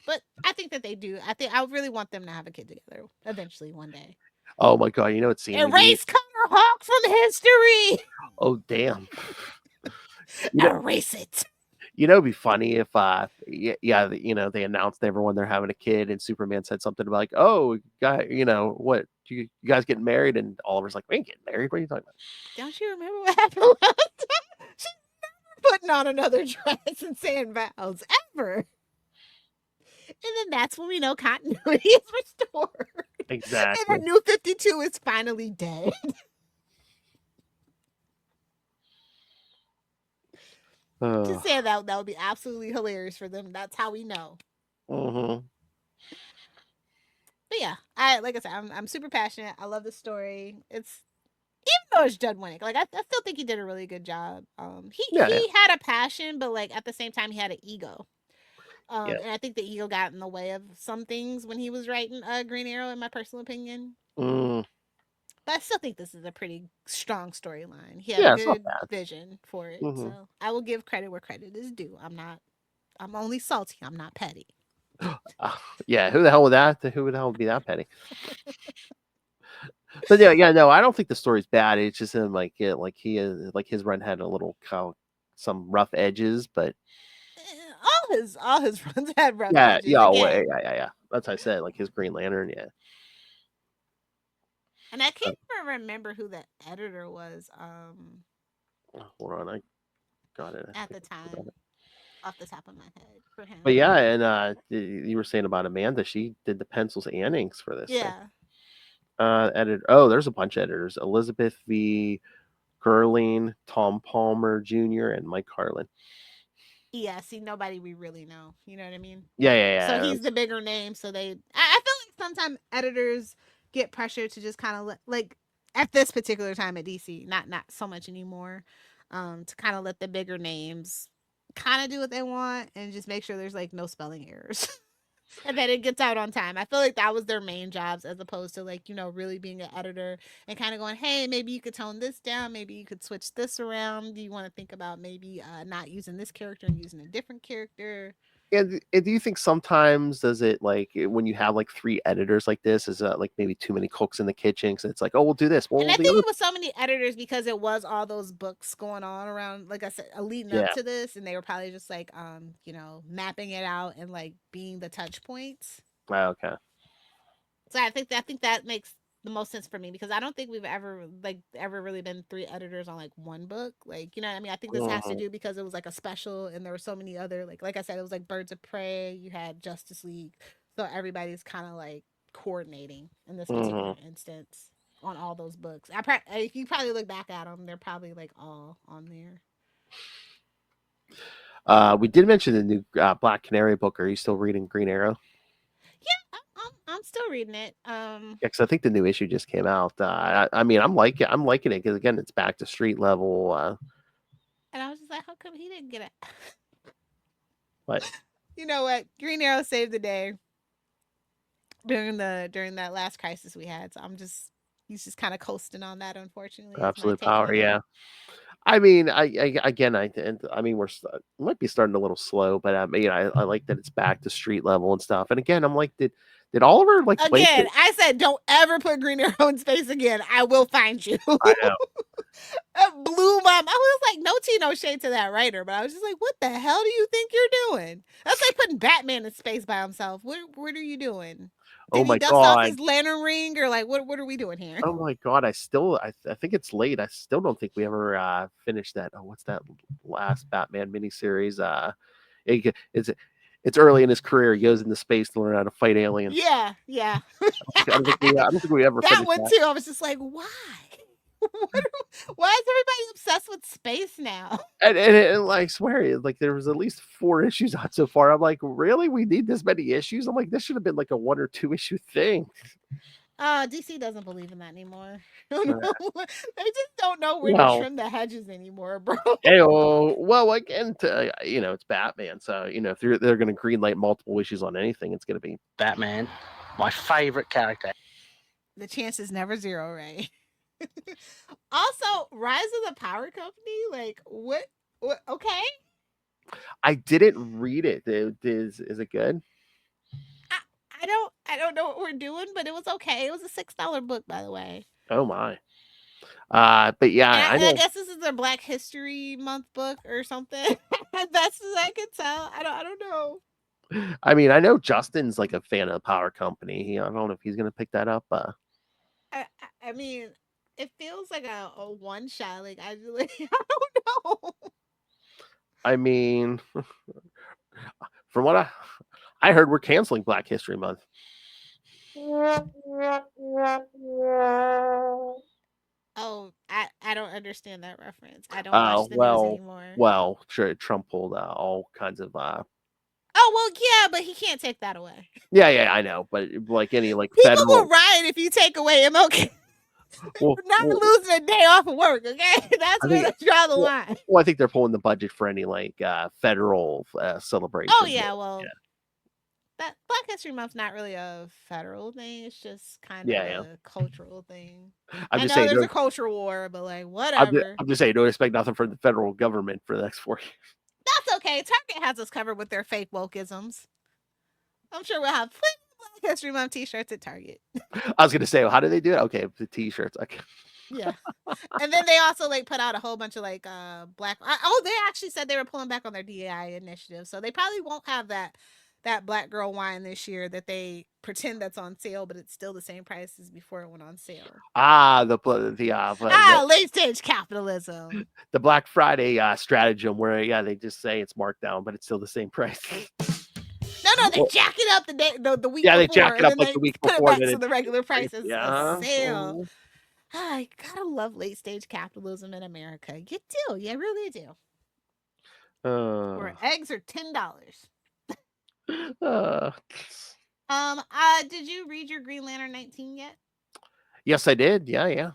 But I think that they do. I really want them to have a kid together eventually one day. Oh my god, it seems erase Connor Hawk from history. Oh damn. Erase it. It'd be funny if they announced everyone they're having a kid, and Superman said something about like, oh, guy, what, you guys getting married? And Oliver's like, we ain't getting married. What are you talking about? Don't you remember what happened last time? She's never putting on another dress and saying vows ever. then that's when we know continuity is restored. Exactly. And the New 52 is finally dead. Just saying that would be absolutely hilarious for them. That's how we know. Mm-hmm. But yeah, like I said, I'm super passionate. I love the story. It's even though it's Judd Winnick, like I still think he did a really good job. He had a passion, but like at the same time he had an ego. And I think the ego got in the way of some things when he was writing Green Arrow, in my personal opinion. But I still think this is a pretty strong storyline. He had a good vision for it. Mm-hmm. So I will give credit where credit is due. I'm only salty. I'm not petty. Yeah, who the hell would that? Who the hell would be that petty? But no, I don't think the story's bad. It's just him, like he is, like his run had a little some rough edges, but all his runs had rough edges. Yeah. That's what I said. Like his Green Lantern, yeah. And I can't even remember who the editor was. Hold on, I got it at the time. Off the top of my head for him. But yeah, and you were saying about Amanda, she did the pencils and inks for this. Yeah. Editor. Oh, there's a bunch of editors: Elizabeth V. Gerling, Tom Palmer Jr., and Mike Carlin. Yeah, see, nobody we really know. You know what I mean? Yeah. So he's the bigger name. So I feel like sometimes editors get pressure to just kind of like at this particular time at DC, not so much anymore, to kind of let the bigger names kind of do what they want and just make sure there's like no spelling errors and that it gets out on time. I feel like that was their main jobs, as opposed to like, really being an editor and kind of going, hey, maybe you could tone this down, maybe you could switch this around, do you want to think about maybe not using this character and using a different character? And do you think sometimes does it, like when you have like 3 editors like this, is like maybe too many cooks in the kitchen? So it's like, oh, we'll do this. And I think it was so many editors because it was all those books going on around, like I said, leading up to this, and they were probably just like, mapping it out and like being the touch points. Oh, okay. So I think that makes the most sense for me, because I don't think we've ever really been 3 editors on like one book. Like, you know what I mean? I think this has to do because it was like a special and there were so many other, like I said, it was like Birds of Prey, you had Justice League. So everybody's kind of like coordinating in this particular instance on all those books. If you probably look back at them, they're probably like all on there. We did mention the new Black Canary book. Are you still reading Green Arrow? Yeah, I'm still reading it. Yeah, because I think the new issue just came out. I mean, I'm liking it because again, it's back to street level. And I was just like, how come he didn't get it? What? You know what? Green Arrow saved the day during that last crisis we had. So he's just kind of coasting on that, unfortunately. Absolute power, yeah. I mean, I mean, we might be starting a little slow, but I mean, I like that it's back to street level and stuff. And again, I'm like, did Oliver like again? I said, don't ever put Green Arrow in space again. I will find you. I know. It blew my. I was like, no tea, no shade to that writer, but I was just like, what the hell do you think you're doing? That's like putting Batman in space by himself. What are you doing? Did he dust off his lantern ring, or like what are we doing here? Oh my god, I think it's late. I still don't think we ever finished that. Oh, what's that last Batman miniseries? It's early in his career. He goes into space to learn how to fight aliens. Yeah. I don't think we ever that finished one too. I was just like, why? Why is everybody obsessed with space now? And like, swear, like there was at least 4 issues out so far. I'm like, really? We need this many issues? I'm like, this should have been like a 1 or 2 issue thing. DC doesn't believe in that anymore. They just don't know where to trim the hedges anymore, bro. Well, again, it's Batman, so if they're going to greenlight multiple issues on anything, it's going to be Batman, my favorite character. The chance is never 0, right? Also, Rise of the Power Company, like what? Okay. I didn't read it. Is it good? I don't know what we're doing, but it was okay. It was a $6 book, by the way. Oh my. But yeah, I guess this is their Black History Month book or something. That's as I can tell. I don't know. I mean, I know Justin's like a fan of the Power Company. I don't know if he's gonna pick that up. I mean, it feels like a one shot. Like I don't know. I mean, from what I heard we're canceling Black History Month. Oh, I don't understand that reference. I don't watch the news anymore. Well, sure, Trump pulled all kinds of. Oh well, yeah, but he can't take that away. Yeah, I know, but like any People federal. will riot if you take away MLK. Well, not losing a day off of work, okay? That's where they draw the line. Well, I think they're pulling the budget for any federal celebration. Oh yeah, well, that Black History Month's not really a federal thing. It's just kind of a cultural thing. I know there's a culture war, but like whatever. I'm just saying, don't expect nothing from the federal government for the next 4 years. That's okay. Target has us covered with their fake wokeisms. I'm sure we'll have plenty of Black History Month t-shirts at Target. I was gonna say, well, how do they do it? Okay, the t-shirts. Okay. Yeah. And then they also put out a whole bunch of black. They actually said they were pulling back on their DEI initiative, so they probably won't have that black girl wine this year that they pretend that's on sale, but it's still the same price as before it went on sale. Late stage capitalism. The Black Friday stratagem where they just say it's marked down, but it's still the same price. No, they jack it up the week before. Yeah, they jack it up the week before. Put it back to the regular prices. Yeah. Sale. I gotta love late stage capitalism in America. You do, you really do. Where eggs are $10. Did you read your Green Lantern 19 yet? Yes, I did. Yeah.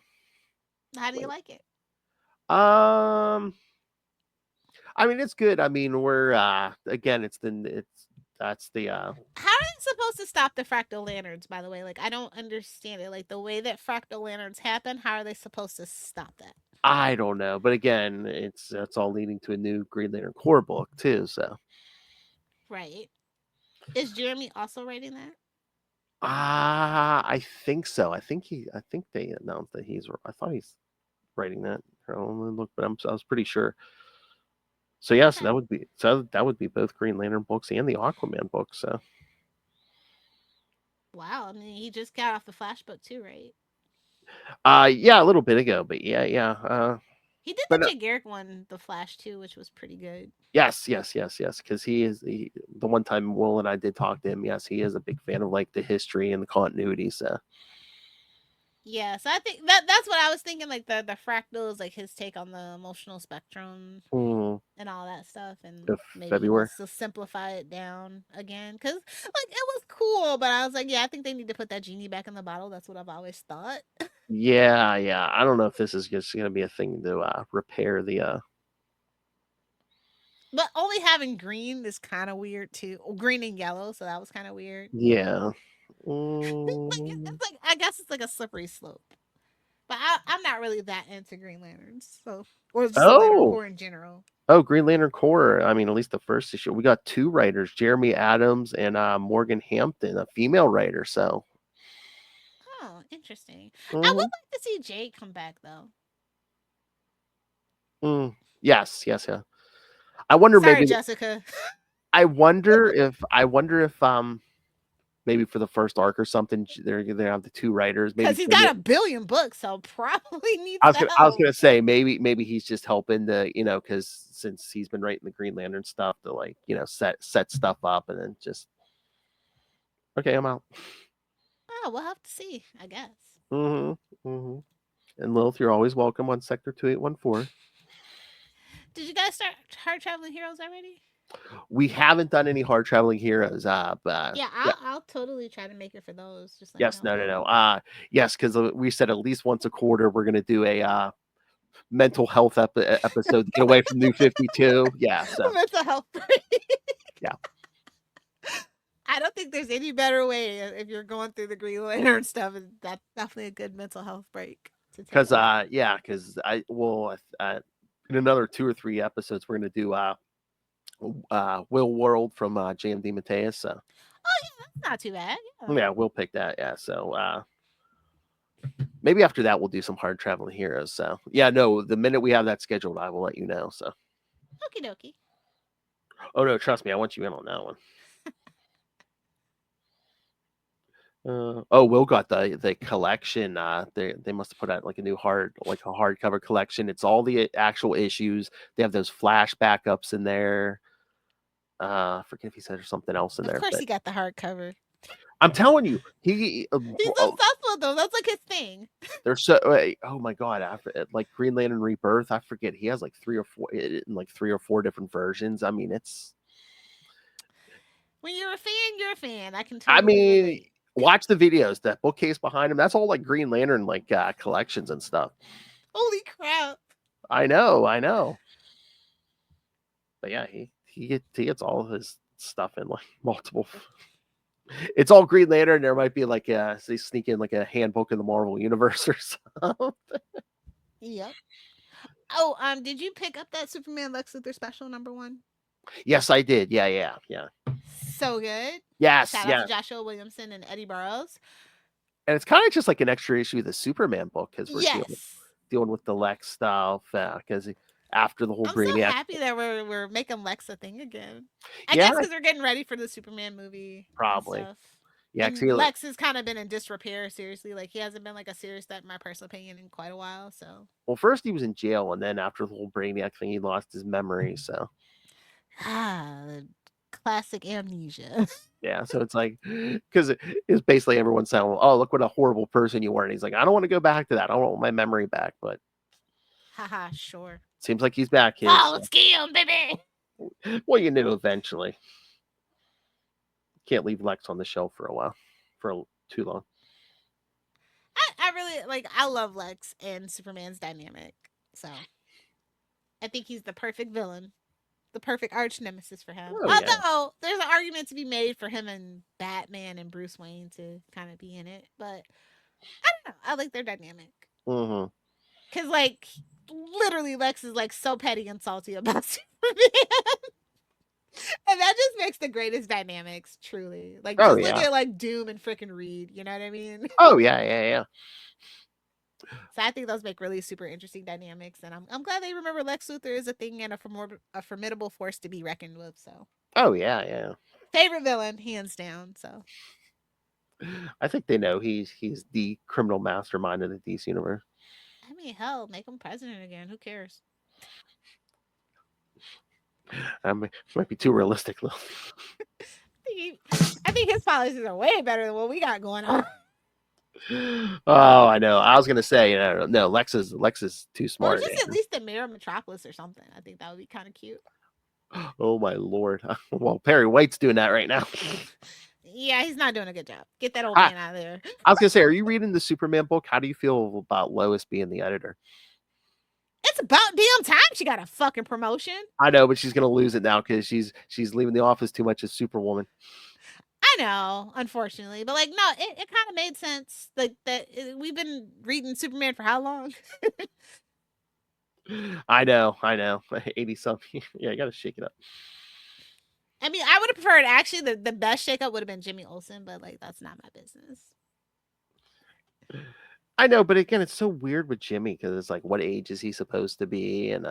How do you like it? I mean, it's good. I mean, we're again, that's the How are they supposed to stop the fractal lanterns, by the way? Like, I don't understand it. Like, the way that fractal lanterns happen, how are they supposed to stop that? I don't know. But again, it's all leading to a new Green Lantern Corps book too, so. Right. Is Jeremy also writing that? I think so. I think they announced that I thought he's writing that. Look, but I was pretty sure. So yeah, so that would be both Green Lantern books and the Aquaman book. So. Wow, I mean, he just got off the Flash book too, right? Yeah, a little bit ago, but yeah. He did the Jay Garrick one, the Flash too, which was pretty good. Yes, because he is the one time Will and I did talk to him. Yes, he is a big fan of the history and the continuity. So. Yeah, so I think that's what I was thinking. Like the fractal is his take on the emotional spectrum and all that stuff, and maybe February to simplify it down again. Because it was cool, but I was like, yeah, I think they need to put that genie back in the bottle. That's what I've always thought. Yeah. I don't know if this is just going to be a thing to repair the. But only having green is kind of weird too. Green and yellow, so that was kind of weird. Yeah. I guess it's a slippery slope. But I'm not really that into Green Lanterns, or just the Lantern Corps in general. Oh, Green Lantern Corps. I mean, at least the first issue. We got 2 writers, Jeremy Adams and Morgan Hampton, a female writer. So. Oh, interesting. I would like to see Jade come back though. Yes. I wonder. Sorry, maybe Jessica. I wonder if maybe for the first arc or something, they're gonna have the 2 writers. Because he's got 1 billion books, so probably needs. I was gonna say maybe he's just helping to because since he's been writing the Green Lantern stuff to set stuff up and then just okay, I'm out. Oh, we'll have to see, I guess. And Lilith, you're always welcome on Sector 2814. Did you guys start Hard Traveling Heroes already? We haven't done any Hard Traveling Heroes, but I'll totally try to make it for those. Just yes, no. Yes, because we said at least once a quarter we're gonna do a mental health episode to get away from New 52. Yeah, so mental health break. Yeah. I don't think there's any better way if you're going through the Green Lantern stuff. That's definitely a good mental health break. Because in another 2 or 3 episodes we're gonna do Will World from JMD Mateus. So. Oh yeah, that's not too bad. Yeah, we'll pick that. Yeah, so maybe after that we'll do some Hard Traveling Heroes. So yeah, no, the minute we have that scheduled, I will let you know. So. Okie dokie. Oh no, trust me, I want you in on that one. Will got the collection. They must have put out a new hardcover collection. It's all the actual issues. They have those flash backups in there. I forget if he said something else in Of there. course, But he got the hardcover. I'm telling you, He's obsessed with them. That's like his thing. they're so. Oh my god! After like Green Lantern Rebirth, I forget he has like 3 or 4 in like 3 or 4 different versions. I mean, it's. When you're a fan, you're a fan. I can I totally mean, relate. watch the videos. That bookcase behind him. That's all like Green Lantern like collections and stuff. Holy crap! I know. But yeah, he gets all of his stuff in like multiple. It's all Green Lantern. There might be like they sneak in like a handbook of the Marvel Universe or something. Yep. Oh, did you pick up that Superman Lex Luthor special #1? Yes, I did. Yeah. So good. Yes, Shout out to Joshua Williamson and Eddie Burrows. And it's kind of just like an extra issue of the Superman book because we're dealing with the Lex stuff. Because after the whole I'm Brainiac, so happy that we're making Lex a thing again. I Yeah. guess because they're getting ready for the Superman movie. Probably. And stuff. Yeah, And Lex has kind of been in disrepair, seriously. Like, he hasn't been like a serious threat, in my personal opinion, in quite a while. So, well, first he was in jail, and then after the whole Brainiac thing, he lost his memory. So, classic amnesia. yeah, so it's like because it's basically everyone saying, "Oh, look what a horrible person you were," and he's like, "I don't want to go back to that. I don't want my memory back." But Haha, sure. seems like he's back here. Oh, scam, baby. Well, you knew eventually. Can't leave Lex on the shelf for a while, too long. I really I love Lex and Superman's dynamic. So I think he's the perfect villain, the perfect arch nemesis for him. Oh, yeah. Although there's an argument to be made for him and Batman and Bruce Wayne to kind of be in it, but I don't know. I like their dynamic. Mm-hmm. Cause literally Lex is so petty and salty about Superman. And that just makes the greatest dynamics, truly. Look at Doom and frickin' Reed, you know what I mean? Oh yeah. So I think those make really super interesting dynamics, and I'm glad they remember Lex Luthor is a thing and a formidable force to be reckoned with. So. Oh yeah. Favorite villain, hands down. So. I think they know he's the criminal mastermind of the DC universe. I mean, hell, make him president again. Who cares? Might be too realistic, though. I think his policies are way better than what we got going on. Oh, I know. I was gonna say, no, Lex is too smart. Or just at least the mayor of Metropolis or something. I think that would be kind of cute. Oh my lord! Well, Perry White's doing that right now. Yeah, he's not doing a good job. Get that old man out of there. I was gonna say, are you reading the Superman book? How do you feel about Lois being the editor? It's about damn time she got a fucking promotion. I know, but she's gonna lose it now because she's leaving the office too much as Superwoman. I know, unfortunately, but no, it kind of made sense. We've been reading Superman for how long? I know, 80 something. Yeah, you gotta shake it up. I mean, I would have preferred actually the best shakeup would have been Jimmy Olsen, but that's not my business. I know, but again, it's so weird with Jimmy because it's like, what age is he supposed to be, and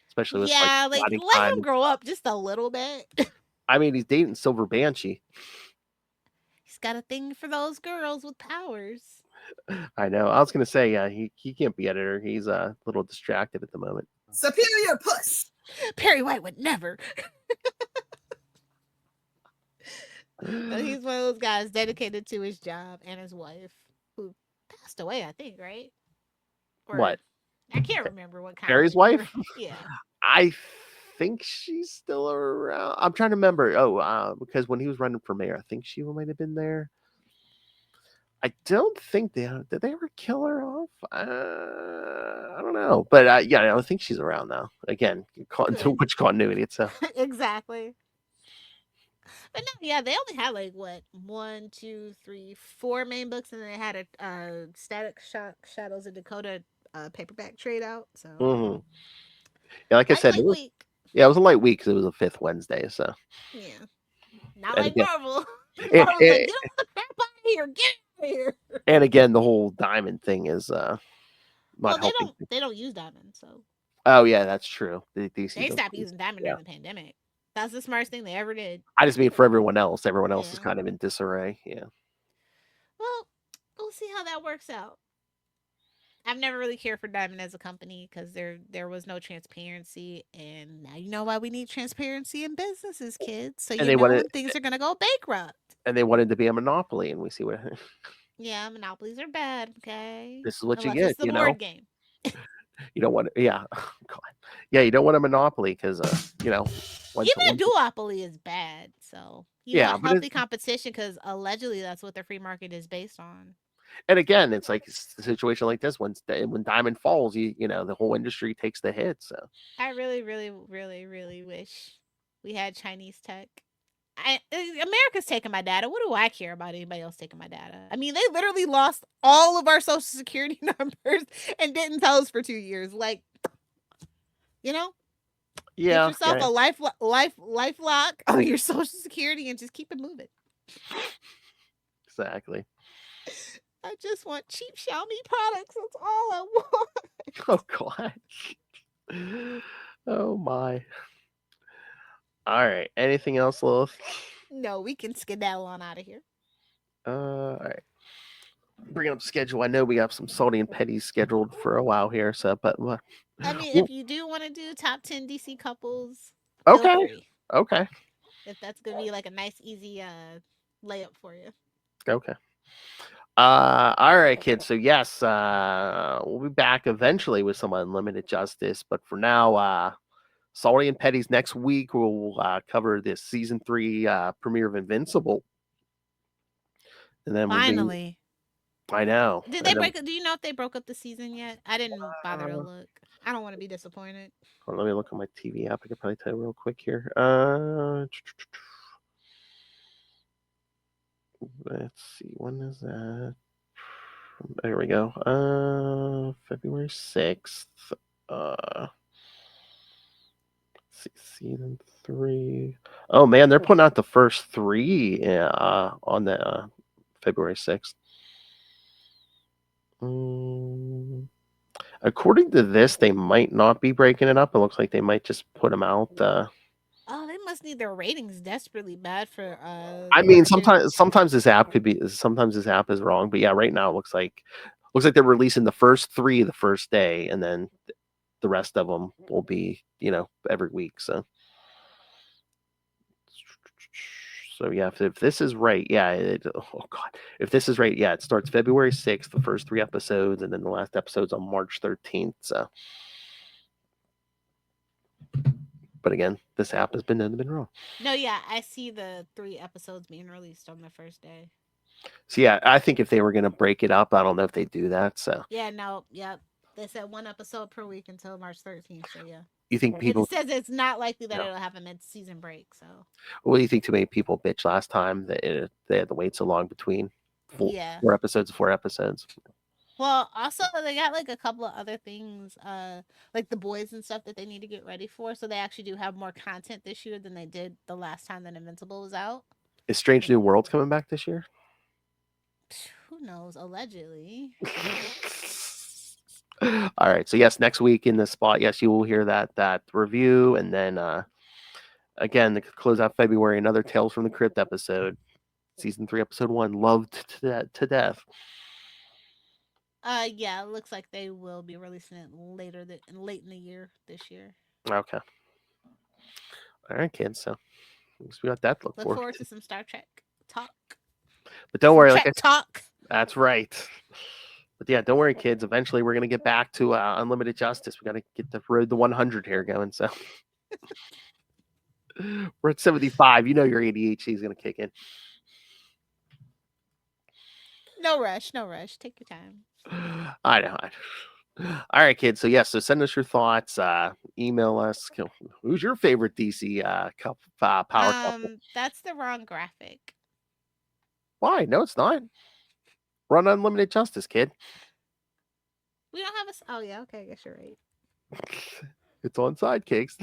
especially with let him grow up just a little bit. I mean, he's dating Silver Banshee. He's got a thing for those girls with powers. I know. I was gonna say, yeah, he can't be editor. He's a little distracted at the moment. Superior puss. Perry White would never. But he's one of those guys dedicated to his job and his wife, who passed away, I think, right? Or, what? I can't remember what kind. Perry's wife? Yeah. I think she's still around. I'm trying to remember. Oh, because when he was running for mayor, I think she might have been there. I don't think did they ever kill her off? I don't know, but yeah, I think she's around now. Again, which continuity itself. Exactly. But no, yeah, they only had 1, 2, 3, 4 main books, and then they had a Static Shock Shadows of Dakota paperback trade out. So Mm-hmm. Yeah, like I said, it was a light week because it was a 5th Wednesday. So yeah, not like Marvel. Get the crap out of here! Get out of here! And again, the whole diamond thing is not helping. They don't use diamond, so. Oh yeah, that's true. They stopped using diamond during the pandemic. That's the smartest thing they ever did. I just mean for everyone else. Everyone else is kind of in disarray. Yeah. Well, we'll see how that works out. I've never really cared for Diamond as a company because there was no transparency, and now you know why we need transparency in businesses, kids. So And you they know wanted, when things are gonna go bankrupt. and they wanted to be a monopoly, and we see what Yeah, monopolies are bad. Okay, this is what you unless get. it's the board game. You don't want, yeah, God, yeah, you don't want a monopoly because once, Even a duopoly is bad. So you yeah, want but healthy competition because allegedly that's what the free market is based on. and again, it's like a situation like this when Diamond falls, the whole industry takes the hit. So I really, really, really, really wish we had Chinese tech. America's taking my data. What do I care about anybody else taking my data? I mean, they literally lost all of our social security numbers and didn't tell us for 2 years. Like, get yeah, yourself a lifelock on your social security and just keep it moving. exactly. I just want cheap Xiaomi products. That's all I want. Oh God. Oh my. All right. Anything else, Lilith? No, we can skedaddle on out of here. All right. Bring up the schedule. I know we have some Salty and Petty scheduled for a while here, so but I mean, if you do want to do top 10 DC couples, feel okay. free. Okay. If that's gonna be like a nice, easy layup for you. Okay. All right, kids. So yes, we'll be back eventually with some Unlimited Justice, but for now, Salty and Petty's next week we'll cover this season 3 premiere of Invincible, and then Finally. I know. Did they break up? Do you know if they broke up the season yet? I didn't bother to look. I don't want to be disappointed. Let me look on my TV app. I could probably tell you real quick here. Let's see. When is that? There we go. February 6th. Let's see, season 3. Oh man, they're putting out the first 3 on the February 6th. According to this, they might not be breaking it up. It looks like they might just put them out. Oh, they must need their ratings desperately bad for. I mean, March. sometimes this app is wrong, but yeah, right now it looks like they're releasing the first 3 the first day, and then the rest of them will be every week. So yeah, if this is right, yeah, if this is right, yeah, it starts February 6th, the first 3 episodes, and then the last episode's on March 13th. So, but again, this app has been wrong. No, yeah, I see the 3 episodes being released on the first day. So yeah, I think if they were going to break it up, I don't know if they do that. So yeah, no, yep, they said 1 episode per week until March 13th. So yeah. You think people? It says it's not likely that it'll have a mid-season break. So. What do you think? Too many people bitched last time that they had to wait so long between 4 episodes. Well, also they got like a couple of other things, like The Boys and stuff that they need to get ready for. So they actually do have more content this year than they did the last time that Invincible was out. Is Strange New Worlds coming back this year? Who knows? Allegedly. All right. So yes, next week in the spot, yes, you will hear that review, and then again, to close out February, another Tales from the Crypt episode, season 3, episode 1, loved to death. Yeah, it looks like they will be releasing it late in the year this year. Okay. All right, kids. So we got that to look forward to some Star Trek talk. But don't worry, talk. That's right. But yeah, don't worry, kids. Eventually, we're gonna get back to Unlimited Justice. We got to get the road to 100 here going. So we're at 75. You know your ADHD is gonna kick in. No rush. Take your time. I know. All right, kids. So yes, so send us your thoughts. Email us. Who's your favorite DC power couple? That's the wrong graphic. Why? No, it's not. Run Unlimited Justice, kid. We don't have a. Oh yeah, okay. I guess you're right. It's on Sidekicks.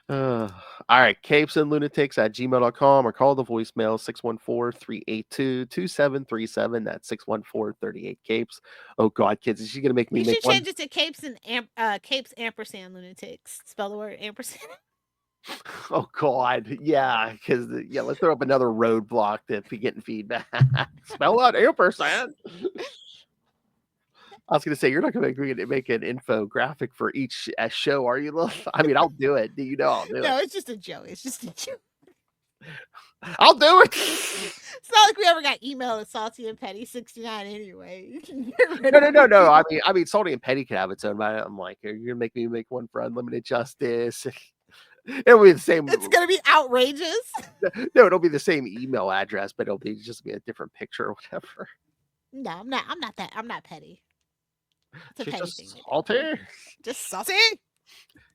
All right, CapesandLunatics@gmail.com or call the voicemail 614-382-2737. That's 614-38-CAPES. Oh God, kids, is she gonna make me? You should change it to Capes ampersand Lunatics. Spell the word ampersand. Oh God, yeah, because let's throw up another roadblock to be getting feedback. Spell out ampersand. I was going to say, you're not going to make an infographic for each show, are you, Lilith? I mean, I'll do it. You know, I'll do No, it. it's just a joke. It's just a joke. I'll do it. It's not like we ever got emailed at Salty and Petty 69 anyway. You can get rid No, of no, no, it. no. I mean, Salty and Petty can have its own. But I'm like, you're gonna make me make one for Unlimited Justice. It'll be the same. It's gonna be outrageous. No, it'll be the same email address, but it'll be just be a different picture or whatever. No, I'm not. I'm not petty. It's a She's petty just thing. to do. Salty. Just saucy.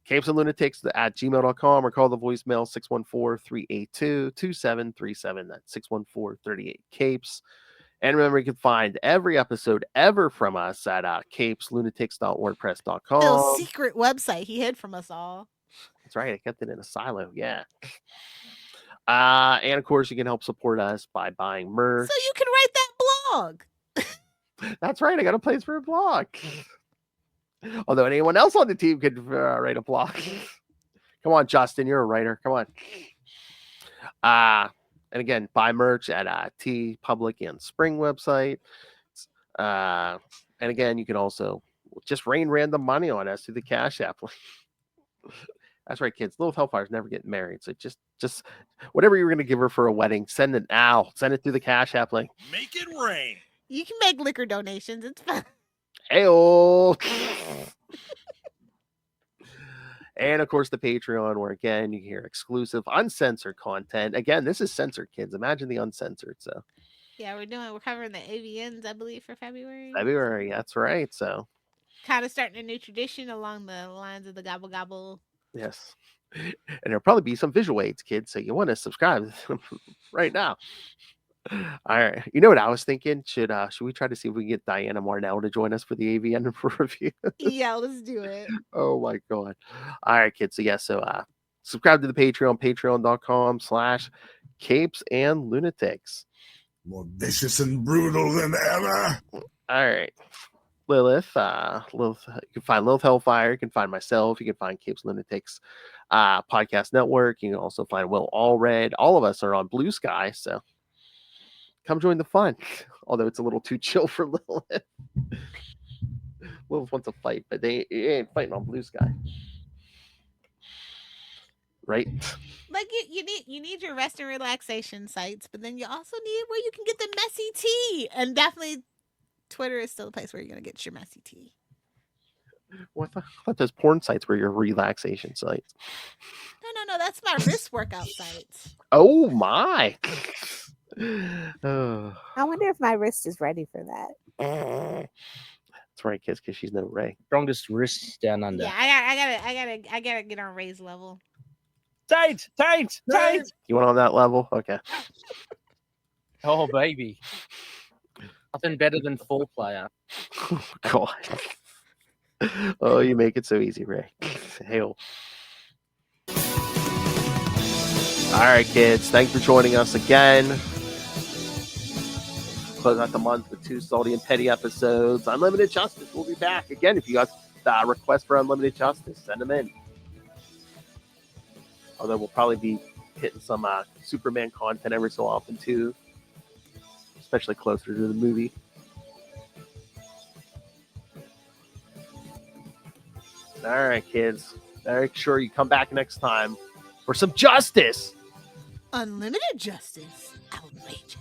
CapesandLunatics at gmail.com or call the voicemail 614-382-2737. That's 614-38-CAPES. And remember, you can find every episode ever from us at capeslunatics.wordpress.com. Phil's secret website he hid from us all. That's right. I kept it in a silo. Yeah. And of course, you can help support us by buying merch. So you can write that blog. That's right. I got a place for a blog. Although anyone else on the team could write a blog. Come on, Justin. You're a writer. Come on. And again, buy merch at T Public and Spring website. And again, you can also just rain random money on us through the Cash App. That's right, kids. Lilith Hellfire's never getting married. So just whatever you're going to give her for a wedding, send it now. Send it through the Cash App link. Make it rain. You can make liquor donations. It's fine. Heyo. And of course, the Patreon, where again you can hear exclusive, uncensored content. Again, this is censored, kids. Imagine the uncensored. So Yeah, we're covering the AVNs, I believe, for February. February, that's right. So Kind of starting a new tradition along the lines of the gobble gobble. yes, and there'll probably be some visual aids, kids. So you want to subscribe right now. All right. You know what I was thinking? Should we try to see if we can get Diana Marnell to join us for the AVN review? Yeah, let's do it. Oh my god. All right, kids. So yeah, subscribe to the Patreon, patreon.com/CapesandLunatics. More vicious and brutal than ever. All right. Lilith, you can find Lilith Hellfire, you can find myself, you can find Capes Lunatics Podcast Network, you can also find Will Allred. All of us are on Blue Sky, so come join the fun. Although it's a little too chill for Lilith. Lilith wants to fight, but they ain't fighting on Blue Sky. Right? Like you need your rest and relaxation sites, but then you also need where you can get the messy tea. And definitely Twitter is still a place where you're gonna get your messy tea. What the? I thought those porn sites were your relaxation sites. No, that's my wrist workout sites. Oh my. Oh. I wonder if my wrist is ready for that. That's right, kids, because she's no Ray. Strongest wrists down under. Yeah, I gotta get on Ray's level. Tight. You went on that level? Okay. Oh, baby. Nothing better than full player. Oh, God. Oh, you make it so easy, Ray. Hail. All right, kids. Thanks for joining us again. Close out the month with 2 Salty and Petty episodes. Unlimited Justice. We'll be back. Again, if you got requests for Unlimited Justice, send them in. Although we'll probably be hitting some Superman content every so often, too. Especially closer to the movie. All right, kids. Make sure you come back next time for some justice. Unlimited justice. Outrageous.